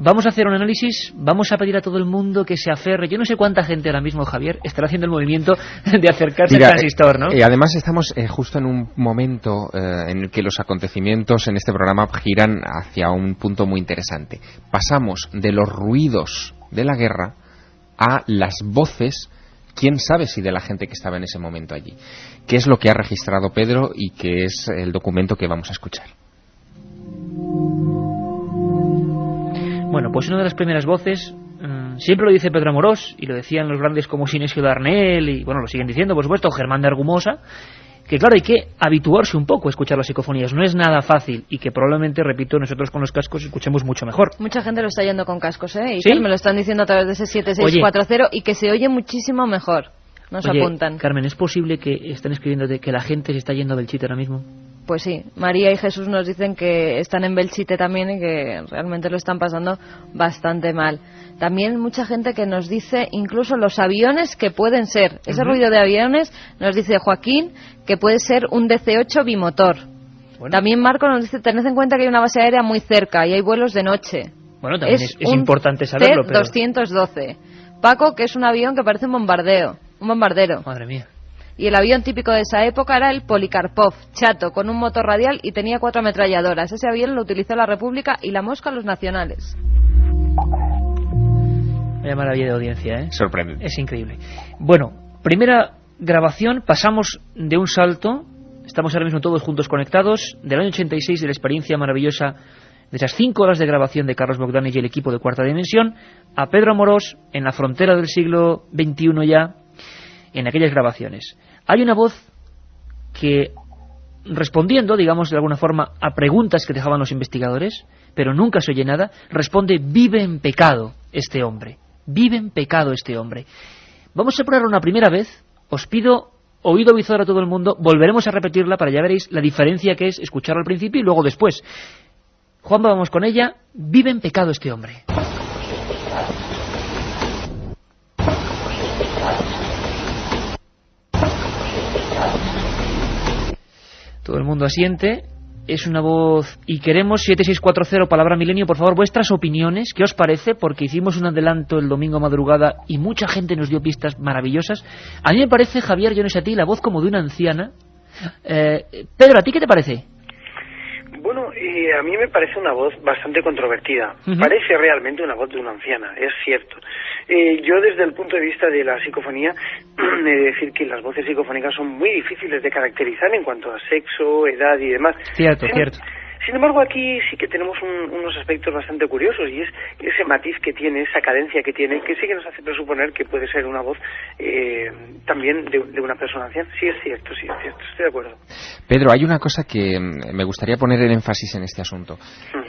Vamos a hacer un análisis, vamos a pedir a todo el mundo que se aferre. Yo no sé cuánta gente ahora mismo, Javier, estará haciendo el movimiento de acercarse al transistor, ¿no? Además estamos justo en un momento en el que los acontecimientos en este programa giran hacia un punto muy interesante. Pasamos de los ruidos de la guerra a las voces, quién sabe si de la gente que estaba en ese momento allí. ¿Qué es lo que ha registrado Pedro y qué es el documento que vamos a escuchar? Bueno, pues una de las primeras voces, siempre lo dice Pedro Amorós, y lo decían los grandes como Sinesio Darnell, y bueno, lo siguen diciendo, por supuesto, Germán de Argumosa, que claro, hay que habituarse un poco a escuchar las psicofonías, no es nada fácil, y que probablemente, repito, nosotros con los cascos escuchemos mucho mejor. Mucha gente lo está yendo con cascos, ¿eh? Y ¿sí? me lo están diciendo a través de ese 7640, y que se oye muchísimo mejor. Nos apuntan. Carmen, ¿es posible que estén escribiendo de que la gente se está yendo a Belchite ahora mismo? Pues sí, María y Jesús nos dicen que están en Belchite también y que realmente lo están pasando bastante mal. También mucha gente que nos dice incluso los aviones que pueden ser. Ese ruido de aviones, nos dice Joaquín, que puede ser un DC-8 bimotor. Bueno. También Marco nos dice, tened en cuenta que hay una base aérea muy cerca y hay vuelos de noche. Bueno, también es importante saberlo. T-212. Paco, que es un avión que parece un bombardero. Madre mía. Y el avión típico de esa época era el Polikarpov, chato, con un motor radial y tenía 4 ametralladoras. Ese avión lo utilizó la República y la Mosca los nacionales. Vaya maravilla de audiencia, ¿eh? Sorprendente. Es increíble. Bueno, primera grabación, pasamos de un salto, estamos ahora mismo todos juntos conectados, del año 86, de la experiencia maravillosa de esas 5 horas de grabación de Carlos Bogdanich y el equipo de Cuarta Dimensión, a Pedro Amorós, en la frontera del siglo XXI ya, en aquellas grabaciones. Hay una voz que, respondiendo, digamos de alguna forma, a preguntas que dejaban los investigadores, pero nunca se oye nada, responde: vive en pecado este hombre, vive en pecado este hombre. Vamos a ponerla una primera vez, os pido oído visor a todo el mundo, volveremos a repetirla para ya veréis la diferencia que es escucharla al principio y luego después. Juan, vamos con ella. Vive en pecado este hombre. Todo el mundo asiente. Es una voz. Y queremos 7640 palabra milenio, por favor, vuestras opiniones. ¿Qué os parece? Porque hicimos un adelanto el domingo madrugada y mucha gente nos dio pistas maravillosas. A mí me parece, Javier, yo no sé a ti, la voz como de una anciana. Pedro, ¿a ti qué te parece? Bueno, a mí me parece una voz bastante controvertida. Parece realmente una voz de una anciana, es cierto. Yo desde el punto de vista de la psicofonía, he de decir que las voces psicofónicas son muy difíciles de caracterizar en cuanto a sexo, edad y demás. Cierto. Sin embargo, aquí sí que tenemos unos aspectos bastante curiosos, y es ese matiz que tiene, esa cadencia que tiene, que sí que nos hace presuponer que puede ser una voz también de una persona anciana. Sí es cierto, estoy de acuerdo. Pedro, hay una cosa que me gustaría poner el énfasis en este asunto.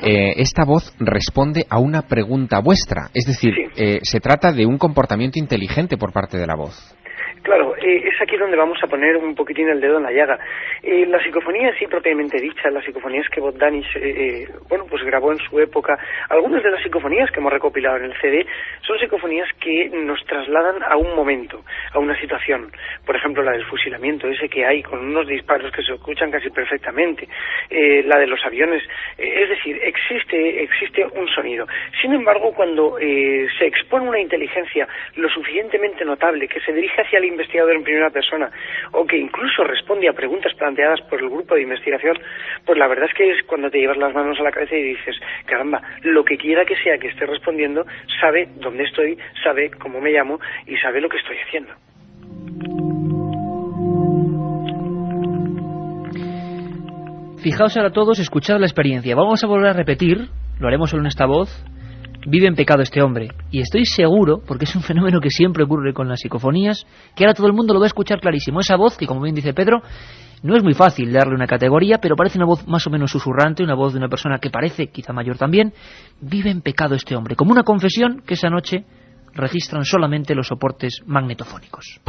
Esta voz responde a una pregunta vuestra, es decir, se trata de un comportamiento inteligente por parte de la voz. Claro, es aquí donde vamos a poner un poquitín el dedo en la llaga. La psicofonía, sí, propiamente dicha, las psicofonías que Bogdanich, pues grabó en su época, algunas de las psicofonías que hemos recopilado en el CD son psicofonías que nos trasladan a un momento, a una situación. Por ejemplo, la del fusilamiento, ese que hay con unos disparos que se escuchan casi perfectamente, la de los aviones, es decir, existe un sonido. Sin embargo, cuando se expone una inteligencia lo suficientemente notable que se dirige hacia el investigador narrador en primera persona, o que incluso responde a preguntas planteadas por el grupo de investigación, pues la verdad es que es cuando te llevas las manos a la cabeza y dices, caramba, lo que quiera que sea que esté respondiendo, sabe dónde estoy, sabe cómo me llamo y sabe lo que estoy haciendo. Fijaos ahora todos, escuchad la experiencia. Vamos a volver a repetir, lo haremos solo en esta voz. Vive en pecado este hombre. Y estoy seguro, porque es un fenómeno que siempre ocurre con las psicofonías, que ahora todo el mundo lo va a escuchar clarísimo. Esa voz, que como bien dice Pedro, no es muy fácil darle una categoría, pero parece una voz más o menos susurrante, una voz de una persona que parece, quizá mayor también. Vive en pecado este hombre, como una confesión que esa noche registran solamente los soportes magnetofónicos.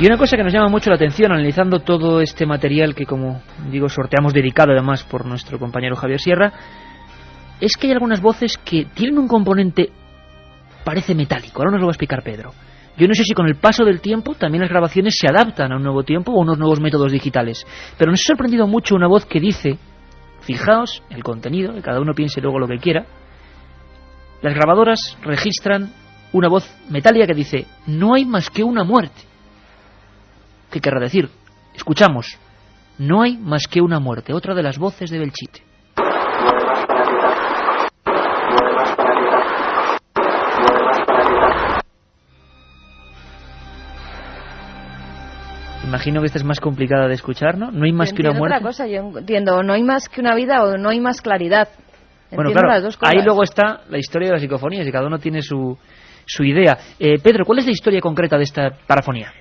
Y una cosa que nos llama mucho la atención analizando todo este material que, como digo, sorteamos dedicado además por nuestro compañero Javier Sierra, es que hay algunas voces que tienen un componente, parece metálico. Ahora nos lo va a explicar Pedro. Yo no sé si con el paso del tiempo también las grabaciones se adaptan a un nuevo tiempo o a unos nuevos métodos digitales. Pero nos ha sorprendido mucho una voz que dice, fijaos, el contenido, que cada uno piense luego lo que quiera, las grabadoras registran una voz metálica que dice, no hay más que una muerte. ¿Qué querrá decir? Escuchamos. No hay más que una muerte. Otra de las voces de Belchite. Imagino que esta es más complicada de escuchar, ¿no? No hay más que una muerte. Otra cosa, yo entiendo, no hay más que una vida o no hay más claridad. Bueno, claro, las dos cosas. Ahí luego está la historia de las psicofonías y cada uno tiene su idea. Pedro, ¿cuál es la historia concreta de esta parafonía?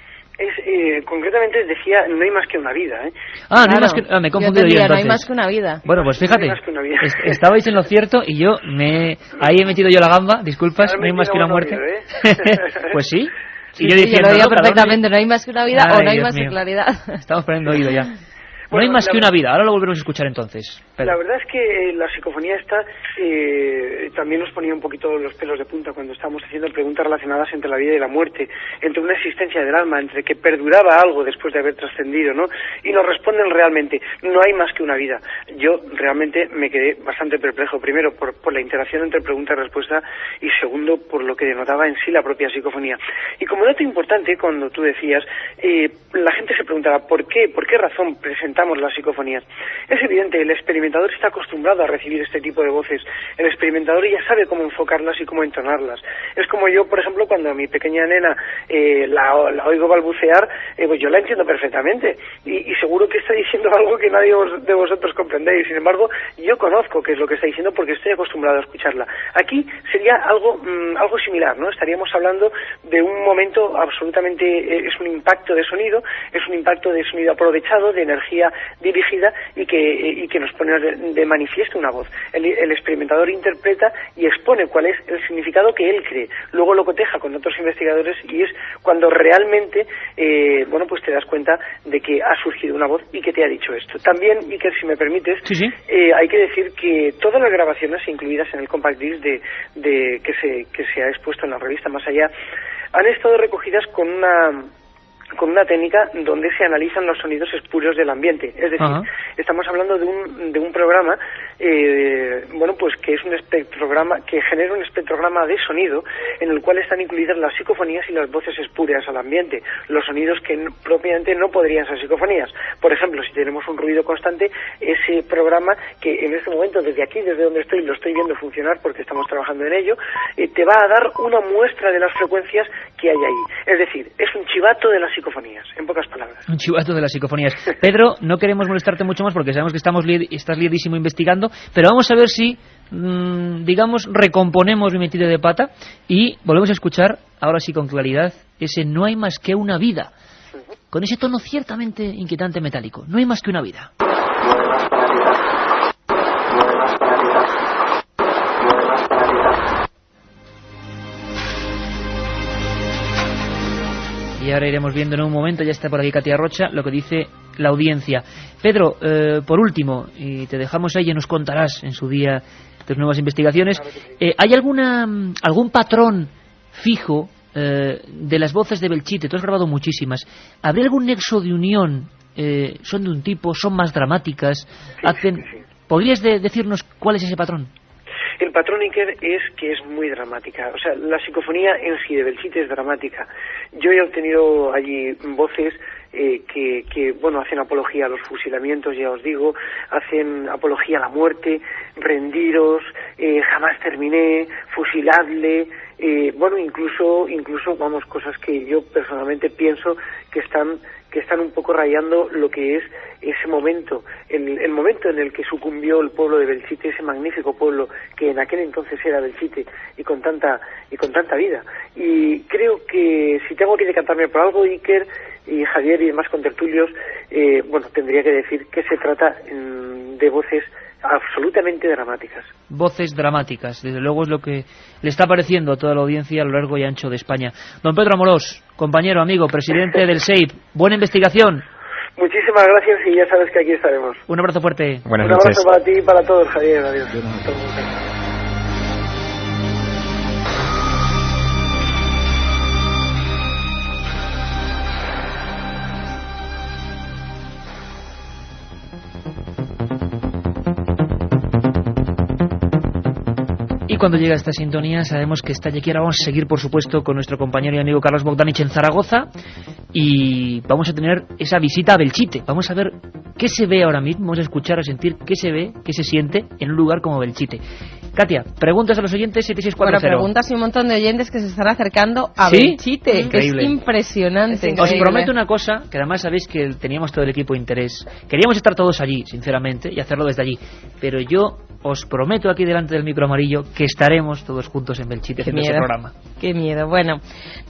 Concretamente decía, no hay más que una vida, ¿eh? Ah, no hay más que... me he confundido yo entonces. No hay más que una vida. Bueno, pues fíjate, estabais en lo cierto y yo ahí he metido yo la gamba, disculpas, no hay más que una muerte. Pues sí. Y yo diciendo, yo lo digo perfectamente, no hay más que una vida o no hay más que claridad. Estamos poniendo oído ya. No hay más que una vida, ahora lo volveremos a escuchar entonces. La verdad es que la psicofonía esta también nos ponía un poquito los pelos de punta cuando estábamos haciendo preguntas relacionadas entre la vida y la muerte, entre una existencia del alma, entre que perduraba algo después de haber trascendido, ¿no? Y nos responden realmente, no hay más que una vida. Yo realmente me quedé bastante perplejo, primero por la interacción entre pregunta y respuesta y segundo por lo que denotaba en sí la propia psicofonía. Y como dato importante, cuando tú decías, la gente se preguntaba, ¿por qué razón presentamos las psicofonías? Es evidente, el experimentador está acostumbrado a recibir este tipo de voces. El experimentador ya sabe cómo enfocarlas y cómo entonarlas. Es como yo, por ejemplo, cuando a mi pequeña nena la oigo balbucear, pues yo la entiendo perfectamente y seguro que está diciendo algo que nadie de vosotros comprendéis. Sin embargo, yo conozco qué es lo que está diciendo porque estoy acostumbrado a escucharla. Aquí sería algo similar, ¿no? Estaríamos hablando de un momento absolutamente, es un impacto de sonido aprovechado, de energía dirigida y que nos pone de manifiesto una voz. El experimentador interpreta y expone cuál es el significado que él cree. Luego lo coteja con otros investigadores y es cuando realmente pues te das cuenta de que ha surgido una voz y que te ha dicho esto. También, Iker, si me permites, sí. Hay que decir que todas las grabaciones incluidas en el compact disc que se ha expuesto en la revista Más Allá han estado recogidas con una técnica donde se analizan los sonidos espurios del ambiente. Es decir, estamos hablando de un programa que es un espectrograma que genera un espectrograma de sonido en el cual están incluidas las psicofonías y las voces espurias al ambiente, los sonidos que propiamente no podrían ser psicofonías. Por ejemplo, si tenemos un ruido constante, ese programa, que en este momento desde aquí, desde donde estoy, lo estoy viendo funcionar porque estamos trabajando en ello, te va a dar una muestra de las frecuencias que hay ahí. Es decir, es un chivato de las psicofonías, en pocas palabras. Un chivato de las psicofonías. Pedro, no queremos molestarte mucho más porque sabemos que estás liadísimo investigando, pero vamos a ver si, recomponemos mi metida de pata y volvemos a escuchar, ahora sí con claridad, ese no hay más que una vida, con ese tono ciertamente inquietante metálico. No hay más que una vida. Y ahora iremos viendo en un momento, ya está por aquí Katia Rocha, lo que dice la audiencia. Pedro, por último, y te dejamos ahí y nos contarás en su día tus nuevas investigaciones, ¿hay algún patrón fijo de las voces de Belchite? Tú has grabado muchísimas. ¿Habría algún nexo de unión? ¿Son de un tipo? ¿Son más dramáticas? Sí. ¿Podrías decirnos cuál es ese patrón? El patrón, Iker, es que es muy dramática. O sea, la psicofonía en sí de Belchite es dramática. Yo he obtenido allí voces que hacen apología a los fusilamientos, ya os digo, hacen apología a la muerte, rendiros, jamás terminé, fusiladle, incluso cosas que yo personalmente pienso que están un poco rayando lo que es ese momento, el momento en el que sucumbió el pueblo de Belchite, ese magnífico pueblo que en aquel entonces era Belchite y con tanta vida. Y creo que si tengo que decantarme por algo, Iker y Javier y demás contertulios, tendría que decir que se trata de voces absolutamente dramáticas. Voces dramáticas, desde luego es lo que le está pareciendo a toda la audiencia a lo largo y ancho de España. Don Pedro Amorós, compañero, amigo, presidente del SEIP, buena investigación. Muchísimas gracias y ya sabes que aquí estaremos. Un abrazo fuerte. Buenas noches. Un abrazo para ti y para todos, Javier. Adiós. Y cuando llega esta sintonía sabemos que está aquí. Ahora vamos a seguir, por supuesto, con nuestro compañero y amigo Carlos Bogdanich en Zaragoza y vamos a tener esa visita a Belchite. Vamos a ver qué se ve ahora mismo, vamos a escuchar, a sentir qué se ve, qué se siente en un lugar como Belchite. Katia, preguntas a los oyentes 7640. Bueno, preguntas y un montón de oyentes que se están acercando a Belchite. Increíble. Es impresionante. Os prometo una cosa, que además sabéis que teníamos todo el equipo de interés. Queríamos estar todos allí, sinceramente, y hacerlo desde allí. Pero yo os prometo aquí delante del micro amarillo que estaremos todos juntos en Belchite haciendo ese programa. Qué miedo. Bueno,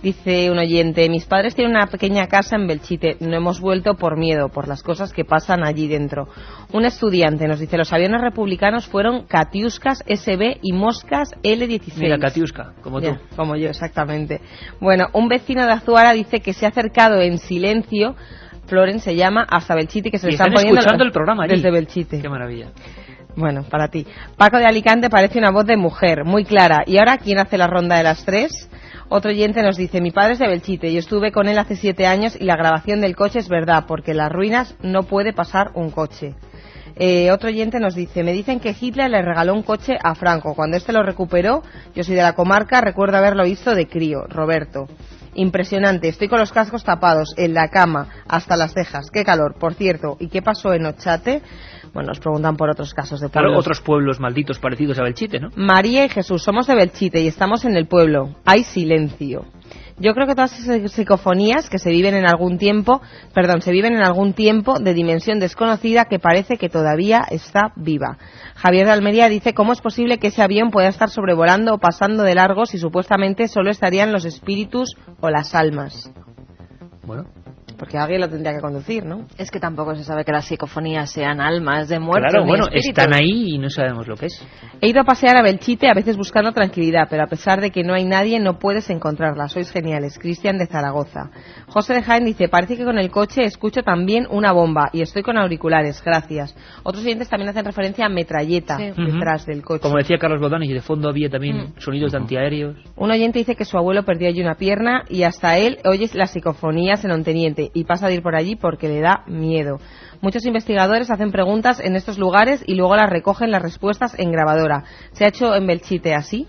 dice un oyente, mis padres tienen una pequeña casa en Belchite. No hemos vuelto por miedo, por las cosas que pasan allí dentro. Un estudiante nos dice, los aviones republicanos fueron Katiuskas SB y Moscas L-16. Mira, Katiuska, como tú. Como yo, exactamente. Bueno, un vecino de Azuara dice que se ha acercado en silencio, Floren se llama, hasta Belchite, que se le están poniendo escuchando el programa allí. Desde Belchite. Qué maravilla. Bueno, para ti. Paco de Alicante parece una voz de mujer, muy clara. ¿Y ahora quién hace la ronda de las 3? Otro oyente nos dice, mi padre es de Belchite, yo estuve con él hace 7 años y la grabación del coche es verdad, porque en las ruinas no puede pasar un coche. Otro oyente nos dice, me dicen que Hitler le regaló un coche a Franco. Cuando este lo recuperó, yo soy de la comarca, recuerdo haberlo visto de crío. Roberto. Impresionante, estoy con los cascos tapados, en la cama, hasta las cejas. Qué calor, por cierto. ¿Y qué pasó en Ochate? Bueno, nos preguntan por otros casos de pueblos. Claro, otros pueblos malditos parecidos a Belchite, ¿no? María y Jesús, somos de Belchite y estamos en el pueblo. Hay silencio. Yo creo que todas esas psicofonías que se viven en algún tiempo de dimensión desconocida que parece que todavía está viva. Javier de Almería dice, ¿cómo es posible que ese avión pueda estar sobrevolando o pasando de largo si supuestamente solo estarían los espíritus o las almas? Bueno, porque alguien lo tendría que conducir, ¿no? Es que tampoco se sabe que las psicofonías sean almas de muertos. Claro, ni bueno, espíritus. están ahí y no sabemos lo que es. He ido a pasear a Belchite, a veces buscando tranquilidad, pero a pesar de que no hay nadie, no puedes encontrarla. Sois geniales. Cristian de Zaragoza. José de Jaén dice, parece que con el coche escucho también una bomba y estoy con auriculares. Gracias. Otros oyentes también hacen referencia a metralleta detrás del coche. Como decía Carlos Bogdanich, y de fondo había también sonidos de antiaéreos. Un oyente dice que su abuelo perdió allí una pierna y hasta él oye las psicofonías en Onteniente y pasa de ir por allí porque le da miedo. Muchos investigadores hacen preguntas en estos lugares y luego las recogen las respuestas en grabadora. ¿Se ha hecho en Belchite así?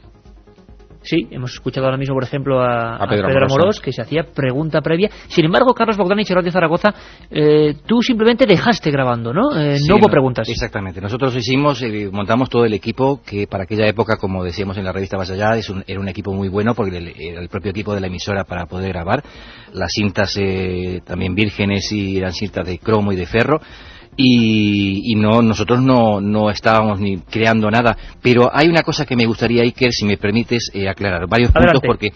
Sí, hemos escuchado ahora mismo, por ejemplo, a Pedro Amorós, que se hacía pregunta previa. Sin embargo, Carlos Bogdanich, Radio Zaragoza, tú simplemente dejaste grabando, ¿no? No hubo preguntas. Exactamente. Nosotros montamos todo el equipo, que para aquella época, como decíamos en la revista Más Allá, era un equipo muy bueno, porque era el propio equipo de la emisora para poder grabar. Las cintas también vírgenes y eran cintas de cromo y de ferro. Y nosotros no estábamos ni creando nada, pero hay una cosa que me gustaría, Iker, si me permites aclarar varios puntos, porque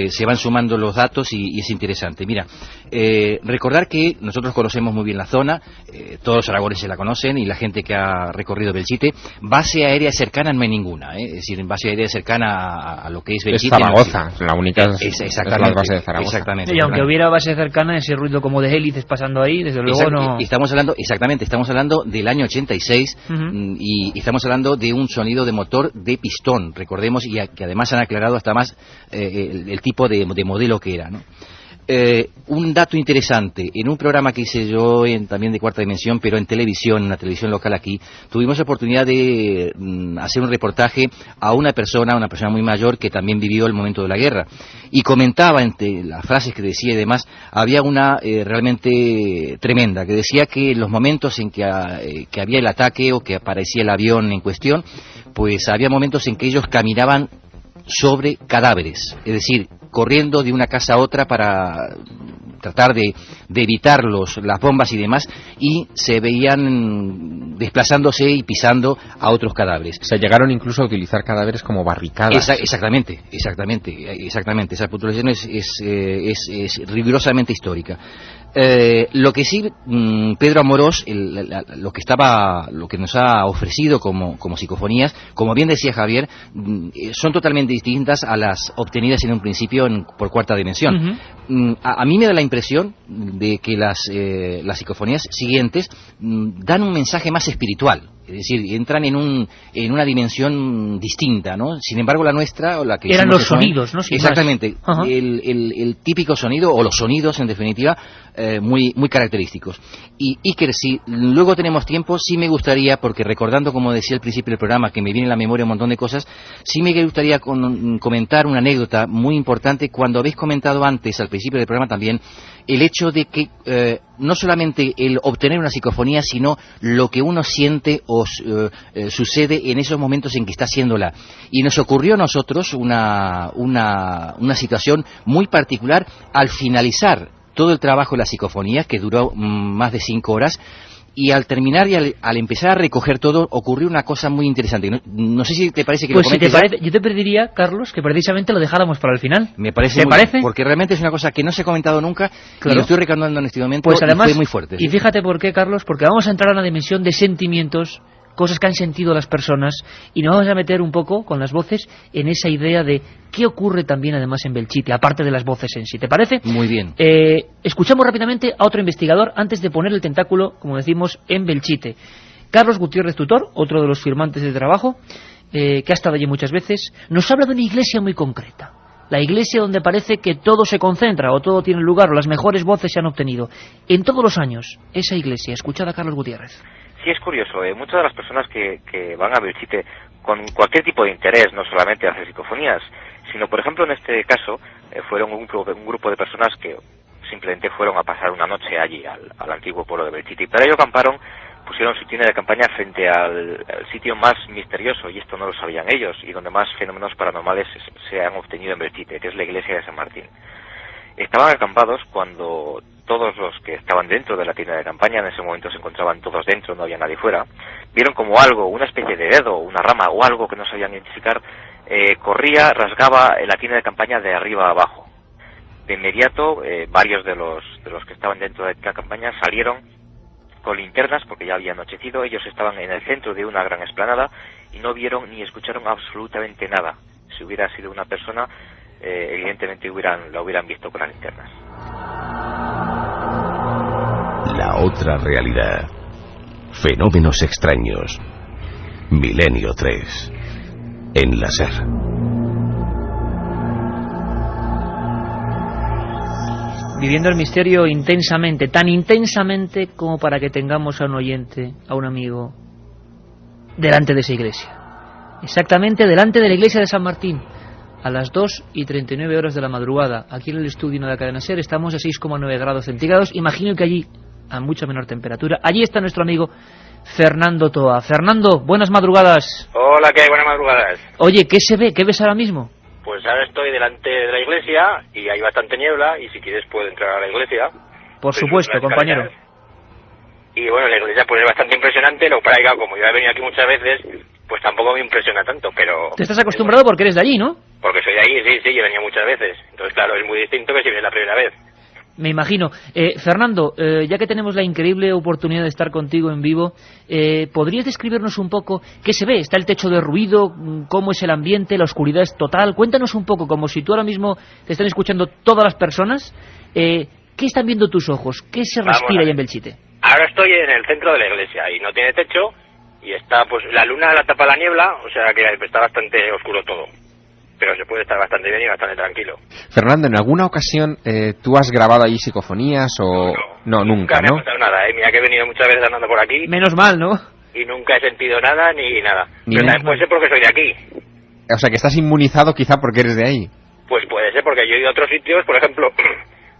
se van sumando los datos y es interesante. Mira, recordar que nosotros conocemos muy bien la zona, todos los aragoneses la conocen y la gente que ha recorrido Belchite. Base aérea cercana no hay ninguna, es decir, base aérea cercana a lo que es Belchite. Es Zaragoza, la única es la base de Zaragoza. Exactamente. Y aunque hubiera base cercana, ese ruido como de hélices pasando ahí, desde luego no. Y estamos hablando exactamente efectivamente, estamos hablando del año 86 y estamos hablando de un sonido de motor de pistón, recordemos, y que además han aclarado hasta más el tipo de modelo que era, ¿no? Un dato interesante, en un programa que hice yo también de Cuarta Dimensión, pero en televisión, en la televisión local aquí, tuvimos la oportunidad de hacer un reportaje a una persona muy mayor que también vivió el momento de la guerra, y comentaba entre las frases que decía y demás, había una realmente tremenda, que decía que en los momentos en que había el ataque o que aparecía el avión en cuestión, pues había momentos en que ellos caminaban sobre cadáveres, es decir, corriendo de una casa a otra para tratar de evitar las bombas y demás, y se veían desplazándose y pisando a otros cadáveres. Se llegaron incluso a utilizar cadáveres como barricadas. Exactamente. Esa puntualización es rigurosamente histórica. Lo que sí, Pedro Amorós, lo que nos ha ofrecido como psicofonías, como bien decía Javier, son totalmente distintas a las obtenidas en un principio por Cuarta Dimensión. A mí me da la impresión de que las psicofonías siguientes dan un mensaje más espiritual. Es decir, entran en una dimensión distinta, ¿no? Sin embargo, la nuestra, o la que eran los sonidos, ¿no? Sin exactamente, el típico sonido, o los sonidos, en definitiva, muy característicos. Y Iker, si luego tenemos tiempo, sí me gustaría, porque recordando, como decía al principio del programa, que me viene a la memoria un montón de cosas, sí me gustaría comentar una anécdota muy importante, cuando habéis comentado antes, al principio del programa también, el hecho de que no solamente el obtener una psicofonía, sino lo que uno siente o sucede en esos momentos en que está haciéndola. Y nos ocurrió a nosotros una situación muy particular al finalizar todo el trabajo de la psicofonía, que duró más de 5 horas, y al terminar y al empezar a recoger todo, ocurrió una cosa muy interesante. No sé si te parece que pues lo comentes. Si te parece, yo te pediría, Carlos, que precisamente lo dejáramos para el final. Me parece. ¿Te parece? Porque realmente es una cosa que no se ha comentado nunca, claro. Y lo estoy recordando en este momento, pues además, y fue muy fuerte. Y fíjate por qué, Carlos, porque vamos a entrar a una dimensión de sentimientos, cosas que han sentido las personas, y nos vamos a meter un poco con las voces en esa idea de qué ocurre también además en Belchite, aparte de las voces en sí. ¿Te parece? Muy bien. Escuchamos rápidamente a otro investigador antes de poner el tentáculo, como decimos, en Belchite. Carlos Gutiérrez Tutor, otro de los firmantes de trabajo, que ha estado allí muchas veces, nos habla de una iglesia muy concreta. La iglesia donde parece que todo se concentra o todo tiene lugar o las mejores voces se han obtenido. En todos los años, esa iglesia. Escuchad a Carlos Gutiérrez. Sí, es curioso. Muchas de las personas que van a Belchite con cualquier tipo de interés, no solamente hacer psicofonías, sino, por ejemplo, en este caso, fueron un grupo de personas que simplemente fueron a pasar una noche allí, al antiguo pueblo de Belchite. Y para ello acamparon, pusieron su tienda de campaña frente al sitio más misterioso, y esto no lo sabían ellos, y donde más fenómenos paranormales se han obtenido en Belchite, que es la iglesia de San Martín. Estaban acampados cuando todos los que estaban dentro de la tienda de campaña, en ese momento se encontraban todos dentro, no había nadie fuera, vieron como algo, una especie de dedo, una rama o algo que no sabían identificar, corría, rasgaba la tienda de campaña de arriba a abajo. De inmediato, varios de los que estaban dentro de la campaña salieron con linternas, porque ya había anochecido. Ellos estaban en el centro de una gran explanada y no vieron ni escucharon absolutamente nada. Si hubiera sido una persona, evidentemente la hubieran visto con las linternas. La otra realidad. Fenómenos extraños. Milenio 3. En la SER. Viviendo el misterio intensamente, tan intensamente como para que tengamos a un oyente, a un amigo, delante de esa iglesia. Exactamente delante de la iglesia de San Martín. A las 2:39 de la madrugada, aquí en el estudio de la cadena SER, estamos a 6,9 grados centígrados. Imagino que allí, a mucha menor temperatura, allí está nuestro amigo Fernando Toa. Fernando, buenas madrugadas. Hola, ¿qué hay? Buenas madrugadas. Oye, ¿qué se ve? ¿Qué ves ahora mismo? Pues ahora estoy delante de la iglesia y hay bastante niebla, y si quieres puedo entrar a la iglesia. Por supuesto, compañero. Y bueno, la iglesia pues es bastante impresionante, lo que pasa es que como yo he venido aquí muchas veces, pues tampoco me impresiona tanto, pero... Te estás acostumbrado porque eres de allí, ¿no? Porque soy de allí, sí, yo he venido muchas veces. Entonces, claro, es muy distinto que si vienes la primera vez. Me imagino. Fernando, ya que tenemos la increíble oportunidad de estar contigo en vivo, ¿podrías describirnos un poco qué se ve? ¿Está el techo de ruido? ¿Cómo es el ambiente? ¿La oscuridad es total? Cuéntanos un poco, como si tú ahora mismo te están escuchando todas las personas, ¿qué están viendo tus ojos? ¿Qué se respira ahí en Belchite? Ahora estoy en el centro de la iglesia y no tiene techo y está, pues la luna la tapa la niebla, o sea que está bastante oscuro todo. Pero se puede estar bastante bien y bastante tranquilo. Fernando, ¿en alguna ocasión tú has grabado allí psicofonías o...? No, nunca, ¿no? No me ha pasado nada, mira que he venido muchas veces andando por aquí. Menos mal, ¿no? Y nunca he sentido nada ni nada. Ni Pero nada. también puede ser porque soy de aquí. O sea, que estás inmunizado quizá porque eres de ahí. Pues puede ser porque yo he ido a otros sitios, por ejemplo,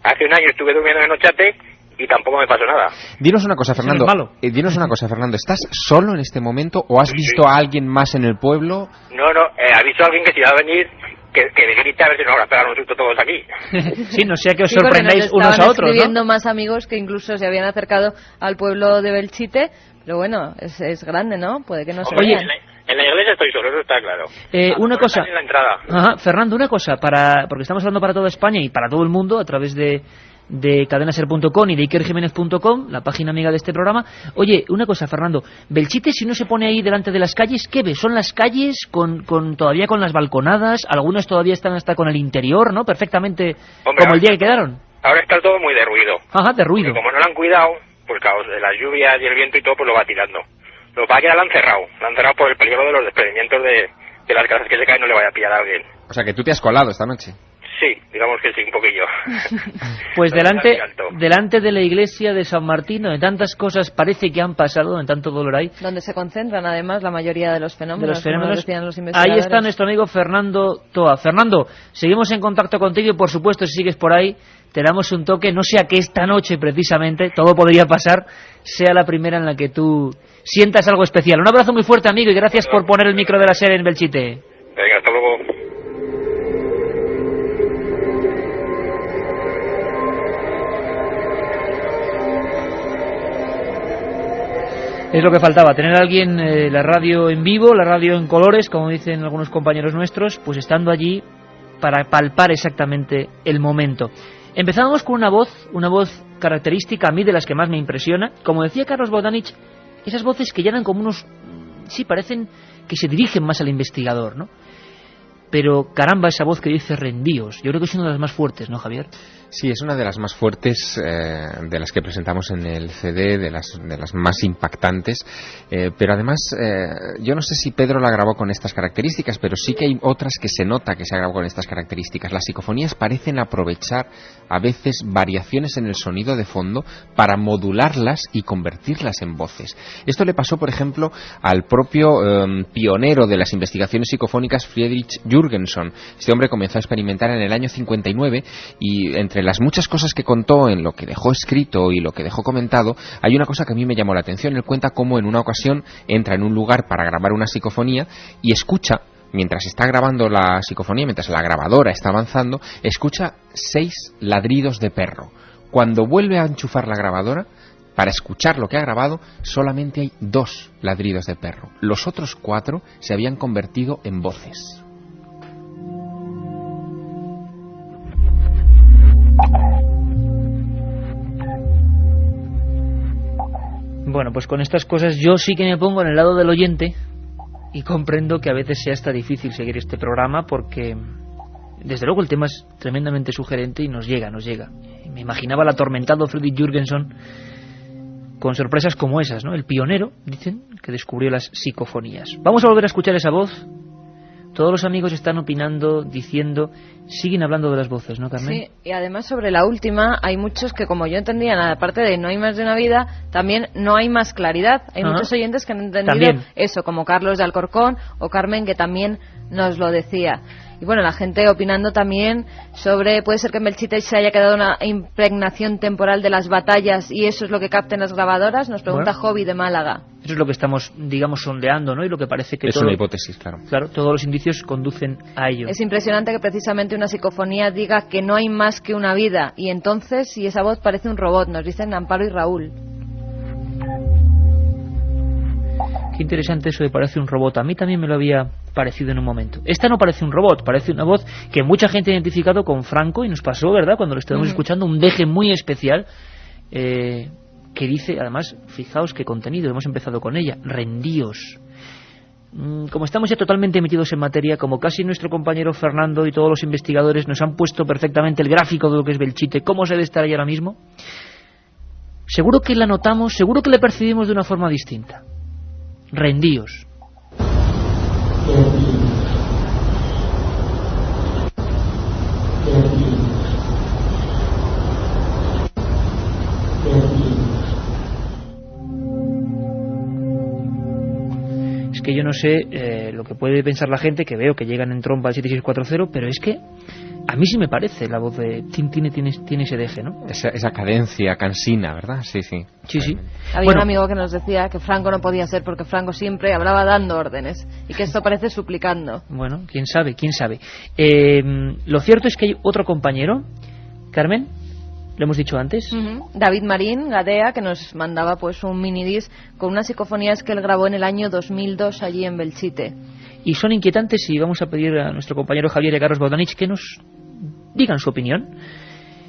hace un año estuve durmiendo en Ochate y tampoco me pasó nada. Dinos una cosa, Fernando. Dinos una cosa, Fernando. ¿Estás solo en este momento o has visto a alguien más en el pueblo? No, aviso a alguien que si va a venir, que grite a ver si nos van a pegar un susto todos aquí. Sí, no sea que os Sí, porque sorprendáis nos unos a estaban otros, escribiendo ¿no? más amigos que incluso se habían acercado al pueblo de Belchite, pero bueno, es grande, ¿no? Puede que no se Oye, vean. En la iglesia estoy solo, eso está claro. Una cosa. En la entrada. Ajá, Fernando, una cosa, porque estamos hablando para toda España y para todo el mundo a través de cadenaser.com y de ikerjimenez.com, la página amiga de este programa. Oye, una cosa, Fernando, Belchite, si uno se pone ahí delante de las calles, ¿qué ve? ¿Son las calles todavía con las balconadas? Algunas todavía están hasta con el interior, ¿no? Perfectamente. Hombre, como el día que quedaron. Ahora está todo muy de ruido. Ajá, de ruido. Porque como no lo han cuidado, pues claro, de las lluvias y el viento y todo, pues lo va tirando. Lo que pasa es que ya lo han cerrado por el peligro de los desprendimientos de las casas que se caen, no le vaya a pillar a alguien. O sea, que tú te has colado esta noche. Sí, digamos que sí, un poquillo. Pues delante de la iglesia de San Martín, donde tantas cosas parece que han pasado, donde tanto dolor hay. Donde se concentran además la mayoría de los fenómenos, como nos decían los Ahí investigadores. está nuestro amigo Fernando Toa. Fernando, seguimos en contacto contigo y por supuesto si sigues por ahí te damos un toque, no sea que esta noche precisamente, todo podría pasar, sea la primera en la que tú sientas algo especial. Un abrazo muy fuerte, amigo, y gracias por poner el micro de la SER en Belchite. Venga, hasta luego. Es lo que faltaba, tener a alguien, la radio en vivo, la radio en colores, como dicen algunos compañeros nuestros, pues estando allí para palpar exactamente el momento. Empezábamos con una voz característica a mí de las que más me impresiona. Como decía Carlos Bogdanich, esas voces que llenan como unos... sí, parecen que se dirigen más al investigador, ¿no? Pero caramba, esa voz que dice rendíos, yo creo que es una de las más fuertes, ¿no, Javier? Sí, es una de las más fuertes, de las que presentamos en el CD, de las más impactantes, pero además, yo no sé si Pedro la grabó con estas características, pero sí que hay otras que se nota que se ha grabado con estas características. Las psicofonías parecen aprovechar a veces variaciones en el sonido de fondo para modularlas y convertirlas en voces. Esto le pasó, por ejemplo, al propio pionero de las investigaciones psicofónicas, Friedrich Jürgenson. Este hombre comenzó a experimentar en el año 59 y entre las muchas cosas que contó en lo que dejó escrito y lo que dejó comentado, hay una cosa que a mí me llamó la atención. Él cuenta cómo en una ocasión entra en un lugar para grabar una psicofonía y escucha, mientras está grabando la psicofonía, mientras la grabadora está avanzando, escucha 6 ladridos de perro. Cuando vuelve a enchufar la grabadora, para escuchar lo que ha grabado, solamente hay 2 ladridos de perro. Los otros 4 se habían convertido en voces. Bueno, pues con estas cosas yo sí que me pongo en el lado del oyente y comprendo que a veces sea hasta difícil seguir este programa porque desde luego el tema es tremendamente sugerente y nos llega. Me imaginaba el atormentado Friedrich Jürgenson con sorpresas como esas, ¿no? El pionero, dicen, que descubrió las psicofonías. Vamos a volver a escuchar esa voz. Todos los amigos están opinando, diciendo, siguen hablando de las voces, ¿no, Carmen? Sí, y además sobre la última, hay muchos que, como yo entendía, aparte de no hay más de una vida, también no hay más claridad. Hay muchos oyentes que han entendido también eso, como Carlos de Alcorcón o Carmen, que también nos lo decía. Y bueno, la gente opinando también sobre, puede ser que en Belchite se haya quedado una impregnación temporal de las batallas y eso es lo que capten las grabadoras, nos pregunta Jovi de Málaga. Eso es lo que estamos, digamos, sondeando, ¿no? Y lo que parece que es una hipótesis, claro. Claro, todos los indicios conducen a ello. Es impresionante que precisamente una psicofonía diga que no hay más que una vida y entonces, si esa voz parece un robot, nos dicen Amparo y Raúl. Qué interesante eso de parece un robot. A mí también me lo había parecido en un momento. Esta no parece un robot, parece una voz que mucha gente ha identificado con Franco y nos pasó, ¿verdad? Cuando lo estábamos escuchando, un deje muy especial que dice, además, fijaos qué contenido, hemos empezado con ella, rendíos. Como estamos ya totalmente metidos en materia, como casi nuestro compañero Fernando y todos los investigadores nos han puesto perfectamente el gráfico de lo que es Belchite, cómo se debe estar ahí ahora mismo, seguro que la notamos, seguro que la percibimos de una forma distinta. Rendíos. Es que yo no sé lo que puede pensar la gente, que veo que llegan en trompa al 7640, pero es que a mí sí me parece la voz de tiene ese deje, ¿no? Esa cadencia cansina, ¿verdad? Sí, sí. Sí. Había un amigo que nos decía que Franco no podía ser porque Franco siempre hablaba dando órdenes y que esto parece suplicando. Bueno, quién sabe. Lo cierto es que hay otro compañero, Carmen, lo hemos dicho antes. David Marín Gadea, que nos mandaba pues un mini disc con unas psicofonías que él grabó en el año 2002 allí en Belchite. Y son inquietantes y vamos a pedir a nuestro compañero Javier y a Carlos Bogdanich que nos digan su opinión.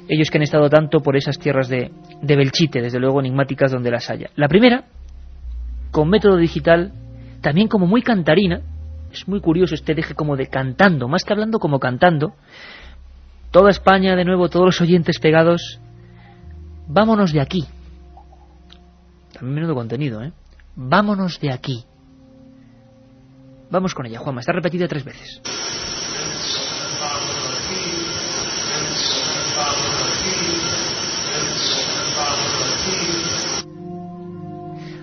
Ellos que han estado tanto por esas tierras de Belchite, desde luego enigmáticas donde las haya. La primera, con método digital, también como muy cantarina. Es muy curioso este deje como de cantando, más que hablando, como cantando. Toda España, de nuevo, todos los oyentes pegados. Vámonos de aquí. También menudo contenido, ¿eh? Vámonos de aquí. Vamos con ella, Juanma. Está repetida 3 veces.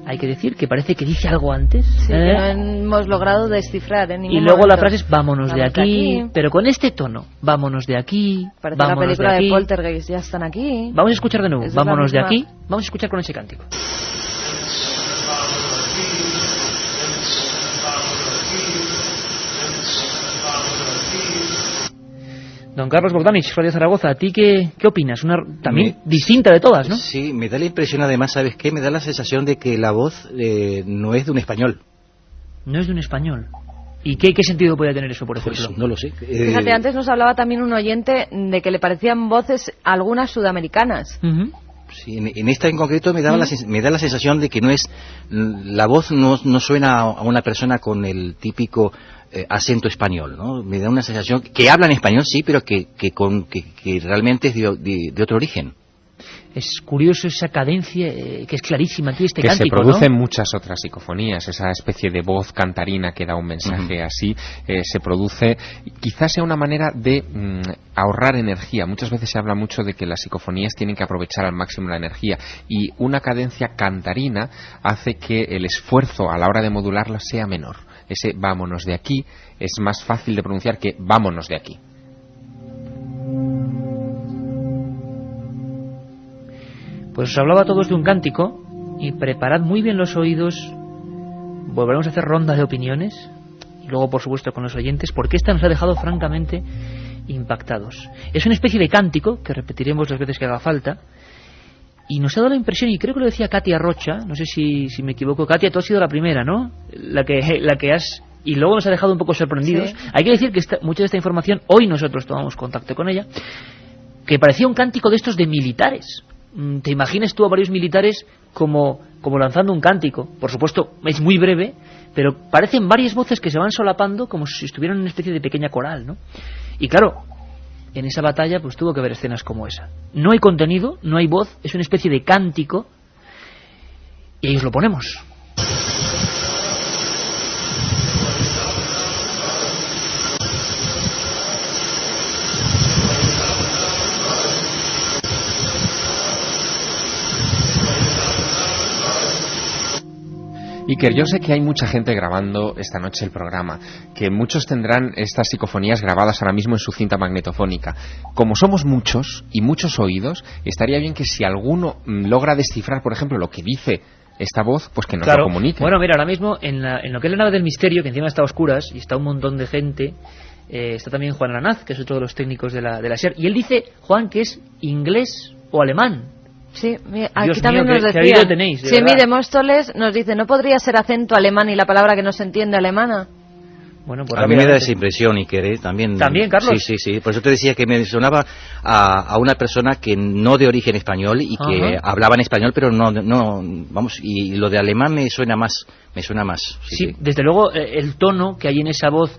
Hay que decir que parece que dice algo antes. Sí, que no hemos logrado descifrar en ningún Y luego momento. la frase es vámonos de aquí, pero con este tono. Vámonos de aquí. Parece la película de Poltergeist, ya están aquí. Vamos a escuchar de nuevo. Es Vámonos de la misma. aquí. Vamos a escuchar con ese cántico. Don Carlos Bogdanich, Radio Zaragoza, ¿a ti qué opinas? Una también distinta de todas, ¿no? Sí, me da la impresión además, ¿sabes qué? Me da la sensación de que la voz no es de un español. No es de un español. ¿Y qué sentido puede tener eso, por ejemplo? Pues no lo sé. Fíjate, antes nos hablaba también un oyente de que le parecían voces algunas sudamericanas. Sí, en esta en concreto me da la sensación de que no es, la voz no suena a una persona con el típico acento español, ¿no? Me da una sensación que habla en español, sí, pero que realmente es de otro origen. Es curioso esa cadencia que es clarísima aquí, este que cántico, se producen ¿no? muchas otras psicofonías, esa especie de voz cantarina que da un mensaje así, se produce, quizás sea una manera de ahorrar energía. Muchas veces se habla mucho de que las psicofonías tienen que aprovechar al máximo la energía, y una cadencia cantarina hace que el esfuerzo a la hora de modularla sea menor. Ese vámonos de aquí es más fácil de pronunciar que vámonos de aquí. Pues os hablaba a todos de un cántico, y preparad muy bien los oídos. Volveremos a hacer ronda de opiniones, y luego por supuesto con los oyentes, porque esta nos ha dejado francamente impactados. Es una especie de cántico que repetiremos las veces que haga falta, y nos ha dado la impresión, y creo que lo decía Katia Rocha, no sé si me equivoco. Katia, tú has sido la primera, ¿no? La que has... Y luego nos ha dejado un poco sorprendidos. Sí. Hay que decir que mucha de esta información, hoy nosotros tomamos contacto con ella, que parecía un cántico de estos de militares. ¿Te imaginas tú a varios militares como lanzando un cántico? Por supuesto, es muy breve, pero parecen varias voces que se van solapando como si estuvieran en una especie de pequeña coral, ¿no? Y claro, en esa batalla pues tuvo que haber escenas como esa. No hay contenido, no hay voz, es una especie de cántico, y ahí os lo ponemos. Iker, yo sé que hay mucha gente grabando esta noche el programa, que muchos tendrán estas psicofonías grabadas ahora mismo en su cinta magnetofónica. Como somos muchos y muchos oídos, estaría bien que si alguno logra descifrar, por ejemplo, lo que dice esta voz, pues que nos lo comunique. Bueno, mira, ahora mismo en lo que es la nave del misterio, que encima está a oscuras y está un montón de gente, está también Juan Aranaz, que es otro de los técnicos de la SER, y él dice, Juan, que es inglés o alemán. Sí, aquí Dios también mío, nos decía. ¿qué oído tenéis, de Semi verdad? de Móstoles nos dice, ¿no podría ser acento alemán y la palabra que no se entiende alemana? Bueno, pues a mí me da esa impresión, Iker, también. ¿También, Carlos? Sí. Por eso te decía que me sonaba a una persona que no de origen español y que hablaba en español, pero no, vamos, y lo de alemán me suena más. Sí, desde luego el tono que hay en esa voz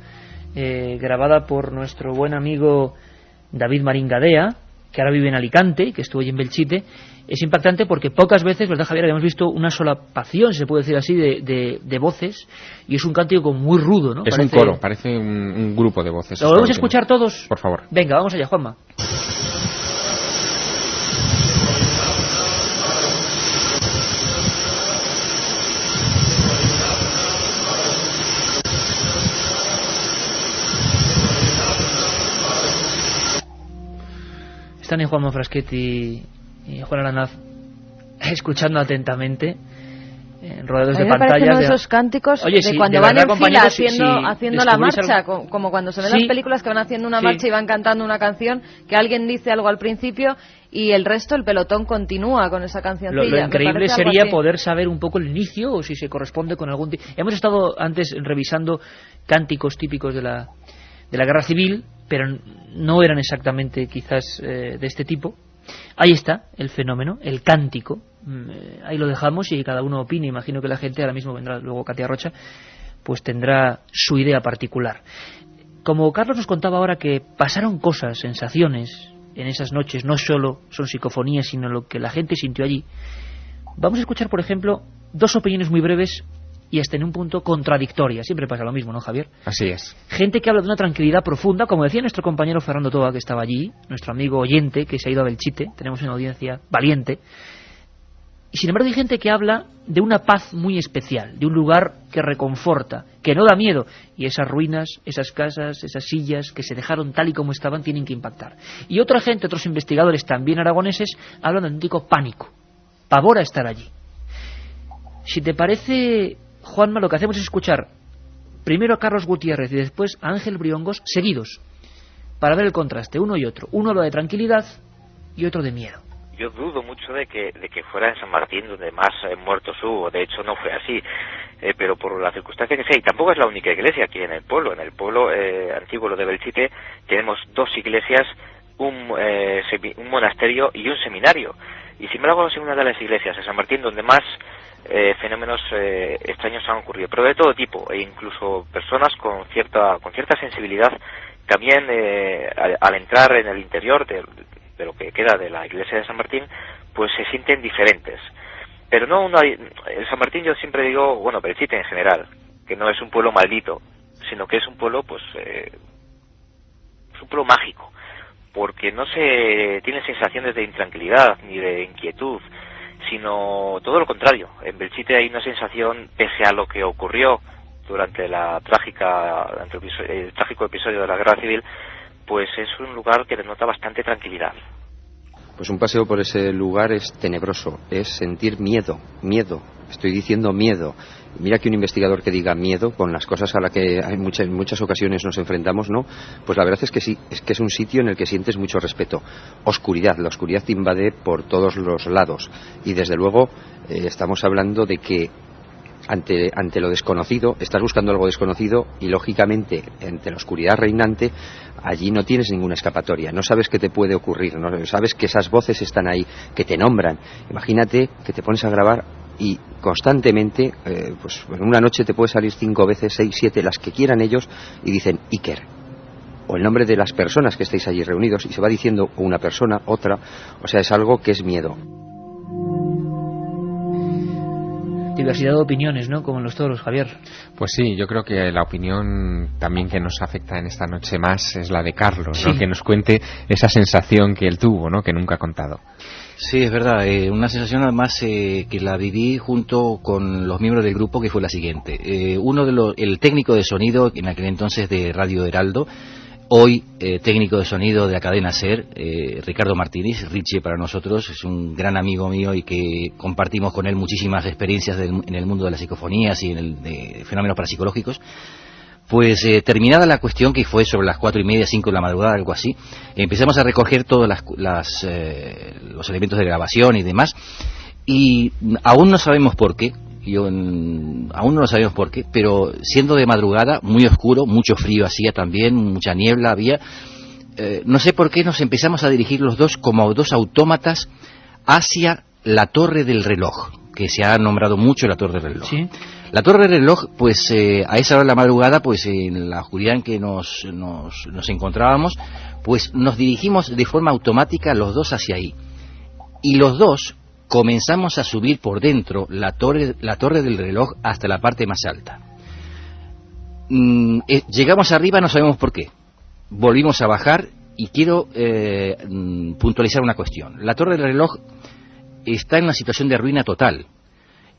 grabada por nuestro buen amigo David Marín Gadea, que ahora vive en Alicante, que estuvo allí en Belchite, es impactante porque pocas veces, ¿verdad, Javier?, habíamos visto una solapación, se puede decir así, de voces, y es un cántico como muy rudo, ¿no? Es un coro, parece un grupo de voces. ¿Lo volvemos a escuchar todos? Por favor. Venga, vamos allá, Juanma. Están Juanma Fraschetti y Juan Aranaz escuchando atentamente, rodeados de pantallas. Uno de esos cánticos de cuando van en fila haciendo la marcha, como cuando se ven las películas que van haciendo una marcha y van cantando una canción, que alguien dice algo al principio y el resto, el pelotón, continúa con esa cancioncilla. Lo increíble sería poder saber un poco el inicio o si se corresponde con algún... Hemos estado antes revisando cánticos típicos de la Guerra Civil, pero no eran exactamente quizás de este tipo. Ahí está el fenómeno, el cántico. Ahí lo dejamos y cada uno opine. Imagino que la gente, ahora mismo vendrá luego Katia Rocha, pues tendrá su idea particular. Como Carlos nos contaba ahora que pasaron cosas, sensaciones en esas noches, no solo son psicofonías, sino lo que la gente sintió allí, vamos a escuchar, por ejemplo, dos opiniones muy breves y hasta en un punto contradictoria. Siempre pasa lo mismo, ¿no, Javier? Así es. Gente que habla de una tranquilidad profunda, como decía nuestro compañero Fernando Toa, que estaba allí, nuestro amigo oyente, que se ha ido a Belchite, tenemos una audiencia valiente, y sin embargo hay gente que habla de una paz muy especial, de un lugar que reconforta, que no da miedo, y esas ruinas, esas casas, esas sillas que se dejaron tal y como estaban tienen que impactar. Y otra gente, otros investigadores también aragoneses, hablan de un auténtico pánico, pavor a estar allí. Si te parece, Juanma, lo que hacemos es escuchar primero a Carlos Gutiérrez y después a Ángel Briongos seguidos, para ver el contraste, uno y otro. Uno habla de tranquilidad y otro de miedo. Yo dudo mucho de que fuera en San Martín donde más muertos hubo. De hecho no fue así, pero por la circunstancia que sea, y tampoco es la única iglesia aquí en el pueblo antiguo, lo de Belchite, tenemos dos iglesias, un monasterio y un seminario, y sin embargo es una de las iglesias de San Martín donde más fenómenos extraños han ocurrido, pero de todo tipo, e incluso personas con cierta sensibilidad también al entrar en el interior de lo que queda de la iglesia de San Martín, pues se sienten diferentes. Pero no el San Martín, yo siempre digo, bueno, Belchite en general, que no es un pueblo maldito, sino que es un pueblo, pues, es un pueblo mágico, porque no se tiene sensaciones de intranquilidad ni de inquietud, sino todo lo contrario. En Belchite hay una sensación, pese a lo que ocurrió durante el trágico episodio de la Guerra Civil, pues es un lugar que denota bastante tranquilidad. Pues un paseo por ese lugar es tenebroso, es sentir miedo, estoy diciendo miedo. Mira que un investigador que diga miedo con las cosas a las que en muchas ocasiones nos enfrentamos, ¿no? Pues la verdad es que sí, es que es un sitio en el que sientes mucho respeto. Oscuridad, la oscuridad te invade por todos los lados y desde luego estamos hablando de que ante lo desconocido, estás buscando algo desconocido y lógicamente ante la oscuridad reinante allí no tienes ninguna escapatoria, no sabes qué te puede ocurrir, no sabes que esas voces están ahí, que te nombran. Imagínate que te pones a grabar y constantemente, pues en una noche te puede salir 5 veces, 6, 7, las que quieran ellos, y dicen Iker, o el nombre de las personas que estáis allí reunidos, y se va diciendo una persona, otra, o sea, es algo que es miedo. Diversidad de opiniones, ¿no? Como en los toros, Javier. Pues sí, yo creo que la opinión también que nos afecta en esta noche más es la de Carlos, ¿no? Que nos cuente esa sensación que él tuvo, ¿no? Que nunca ha contado. Sí, es verdad, una sensación además que la viví junto con los miembros del grupo, que fue la siguiente. El técnico de sonido en aquel entonces de Radio Heraldo, hoy técnico de sonido de la cadena SER, Ricardo Martínez, Richie para nosotros, es un gran amigo mío y que compartimos con él muchísimas experiencias en el mundo de las psicofonías y en el de fenómenos parapsicológicos. Pues terminada la cuestión, que fue sobre las 4:30, 5 de la madrugada, algo así, empezamos a recoger todos los elementos de grabación y demás, y aún no sabemos por qué. Aún no lo sabemos por qué, pero siendo de madrugada, muy oscuro, mucho frío hacía también, mucha niebla había, no sé por qué nos empezamos a dirigir los dos como dos autómatas hacia la torre del reloj, que se ha nombrado mucho la torre del reloj. ¿Sí? La torre del reloj, pues a esa hora de la madrugada, pues en la oscuridad en que nos encontrábamos, Pues nos dirigimos de forma automática los dos hacia ahí. Y los dos comenzamos a subir por dentro la torre del reloj hasta la parte más alta. Llegamos arriba, no sabemos por qué. Volvimos a bajar y quiero puntualizar una cuestión. La torre del reloj está en una situación de ruina total.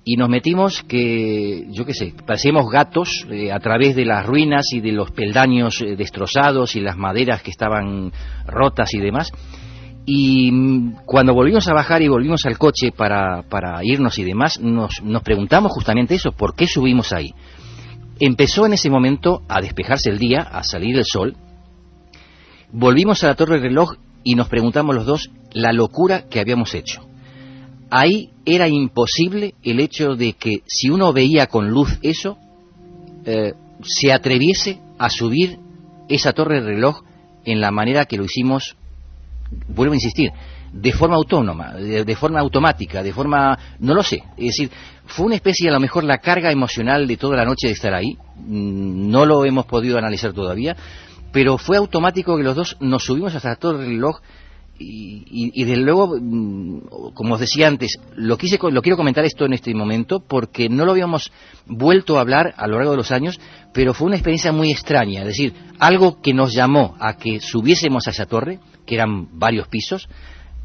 Y nos metimos que, yo qué sé, parecíamos gatos a través de las ruinas y de los peldaños destrozados y las maderas que estaban rotas y demás. Y cuando volvimos a bajar y volvimos al coche para irnos y demás, nos preguntamos justamente eso, ¿por qué subimos ahí? Empezó en ese momento a despejarse el día, a salir el sol. Volvimos a la torre del reloj y nos preguntamos los dos la locura que habíamos hecho. Ahí era imposible el hecho de que si uno veía con luz eso, se atreviese a subir esa torre del reloj en la manera que lo hicimos, vuelvo a insistir, de forma autónoma, de forma automática, de forma, no lo sé, es decir, fue una especie, a lo mejor la carga emocional de toda la noche de estar ahí, no lo hemos podido analizar todavía, pero fue automático que los dos nos subimos hasta la torre del reloj. Y desde luego, como os decía antes, lo quiero comentar esto en este momento porque no lo habíamos vuelto a hablar a lo largo de los años, pero fue una experiencia muy extraña, es decir, algo que nos llamó a que subiésemos a esa torre, que eran varios pisos,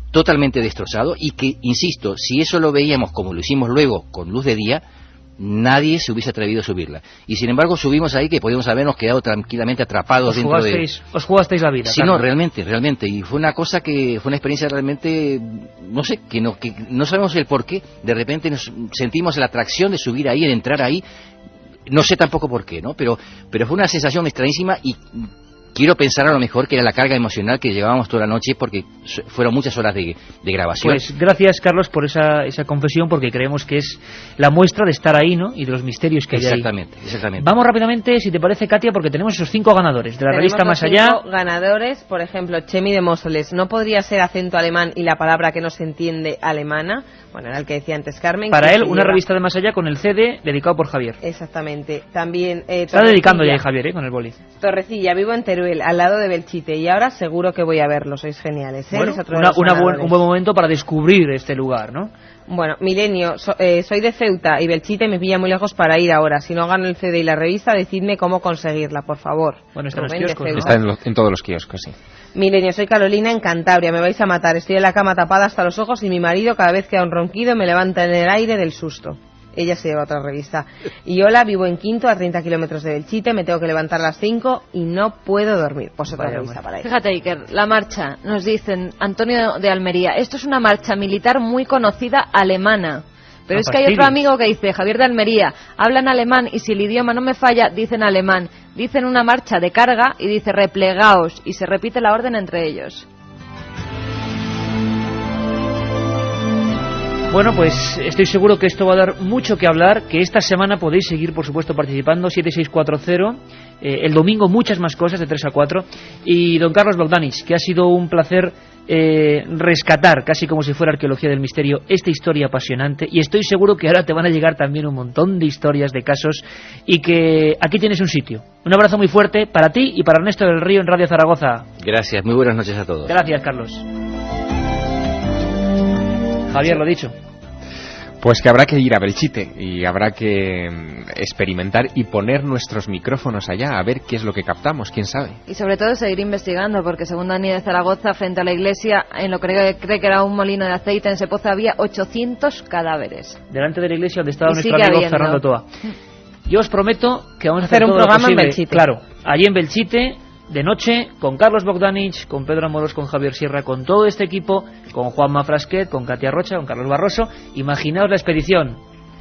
totalmente destrozado, y que, insisto, si eso lo veíamos como lo hicimos luego con luz de día, nadie se hubiese atrevido a subirla. Y sin embargo subimos ahí que podíamos habernos quedado tranquilamente atrapados dentro de... Os jugasteis la vida. Sí, claro. No, realmente. Y fue una cosa que fue una experiencia realmente, no sé, que no sabemos el por qué. De repente nos sentimos la atracción de subir ahí, de entrar ahí. No sé tampoco por qué, ¿no? Pero fue una sensación extrañísima y... Quiero pensar a lo mejor que era la carga emocional que llevábamos toda la noche porque fueron muchas horas de grabación. Pues gracias, Carlos, por esa confesión, porque creemos que es la muestra de estar ahí, ¿no? Y de los misterios que hay ahí. Exactamente. Vamos rápidamente, si te parece, Katia, porque tenemos esos 5 ganadores de la revista Más Allá. 5 ganadores, por ejemplo, Chemi de Móstoles. ¿No podría ser acento alemán y la palabra que no se entiende alemana? Bueno, era el que decía antes Carmen. Para él, una revista de Más Allá con el CD dedicado por Javier. Exactamente. También... Está dedicando ya Javier, con el boli. Torrecilla, vivo en Teruel, al lado de Belchite, y ahora seguro que voy a verlo, sois geniales, ¿eh? Bueno, un buen momento para descubrir este lugar, ¿no? Bueno, Milenio, soy de Ceuta y Belchite me pilla muy lejos para ir ahora. Si no gano el CD y la revista, decidme cómo conseguirla, por favor. Bueno, está en los kioscos, ¿no? Está en todos los kioscos, sí. Milenio, soy Carolina en Cantabria, me vais a matar. Estoy en la cama tapada hasta los ojos y mi marido cada vez que da un ronquido me levanta en el aire del susto. Ella se lleva otra revista. Y hola, vivo en Quinto, a 30 kilómetros de Belchite, me tengo que levantar a las 5 y no puedo dormir. Pues otra revista para ella. Fíjate, Iker, la marcha, nos dicen, Antonio de Almería, esto es una marcha militar muy conocida alemana. Pero es que hay otro amigo que dice, Javier de Almería, hablan alemán y si el idioma no me falla, dicen alemán. Dicen una marcha de carga y dice replegaos y se repite la orden entre ellos. Bueno, pues estoy seguro que esto va a dar mucho que hablar, que esta semana podéis seguir, por supuesto, participando, 7640, el domingo muchas más cosas, de 3 a 4, y don Carlos Bogdanich, que ha sido un placer rescatar, casi como si fuera arqueología del misterio, esta historia apasionante, y estoy seguro que ahora te van a llegar también un montón de historias, de casos, y que aquí tienes un sitio. Un abrazo muy fuerte para ti y para Ernesto del Río en Radio Zaragoza. Gracias, muy buenas noches a todos. Gracias, Carlos. Javier, lo dicho. Pues que habrá que ir a Belchite y habrá que experimentar y poner nuestros micrófonos allá a ver qué es lo que captamos, quién sabe. Y sobre todo seguir investigando, porque según Dani de Zaragoza, frente a la iglesia, en lo que cree que era un molino de aceite, en ese pozo había 800 cadáveres. Delante de la iglesia donde estaba nuestro amigo Fernando Toa. Yo os prometo que vamos a hacer un todo programa posible, en Belchite. Claro, allí en Belchite, de noche, con Carlos Bogdanich, con Pedro Amorós, con Javier Sierra, con todo este equipo, con Juanma Frasquet, con Katia Rocha, con Carlos Barroso. Imaginaos la expedición.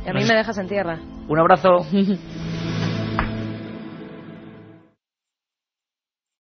Y a mí me dejas en tierra. Un abrazo.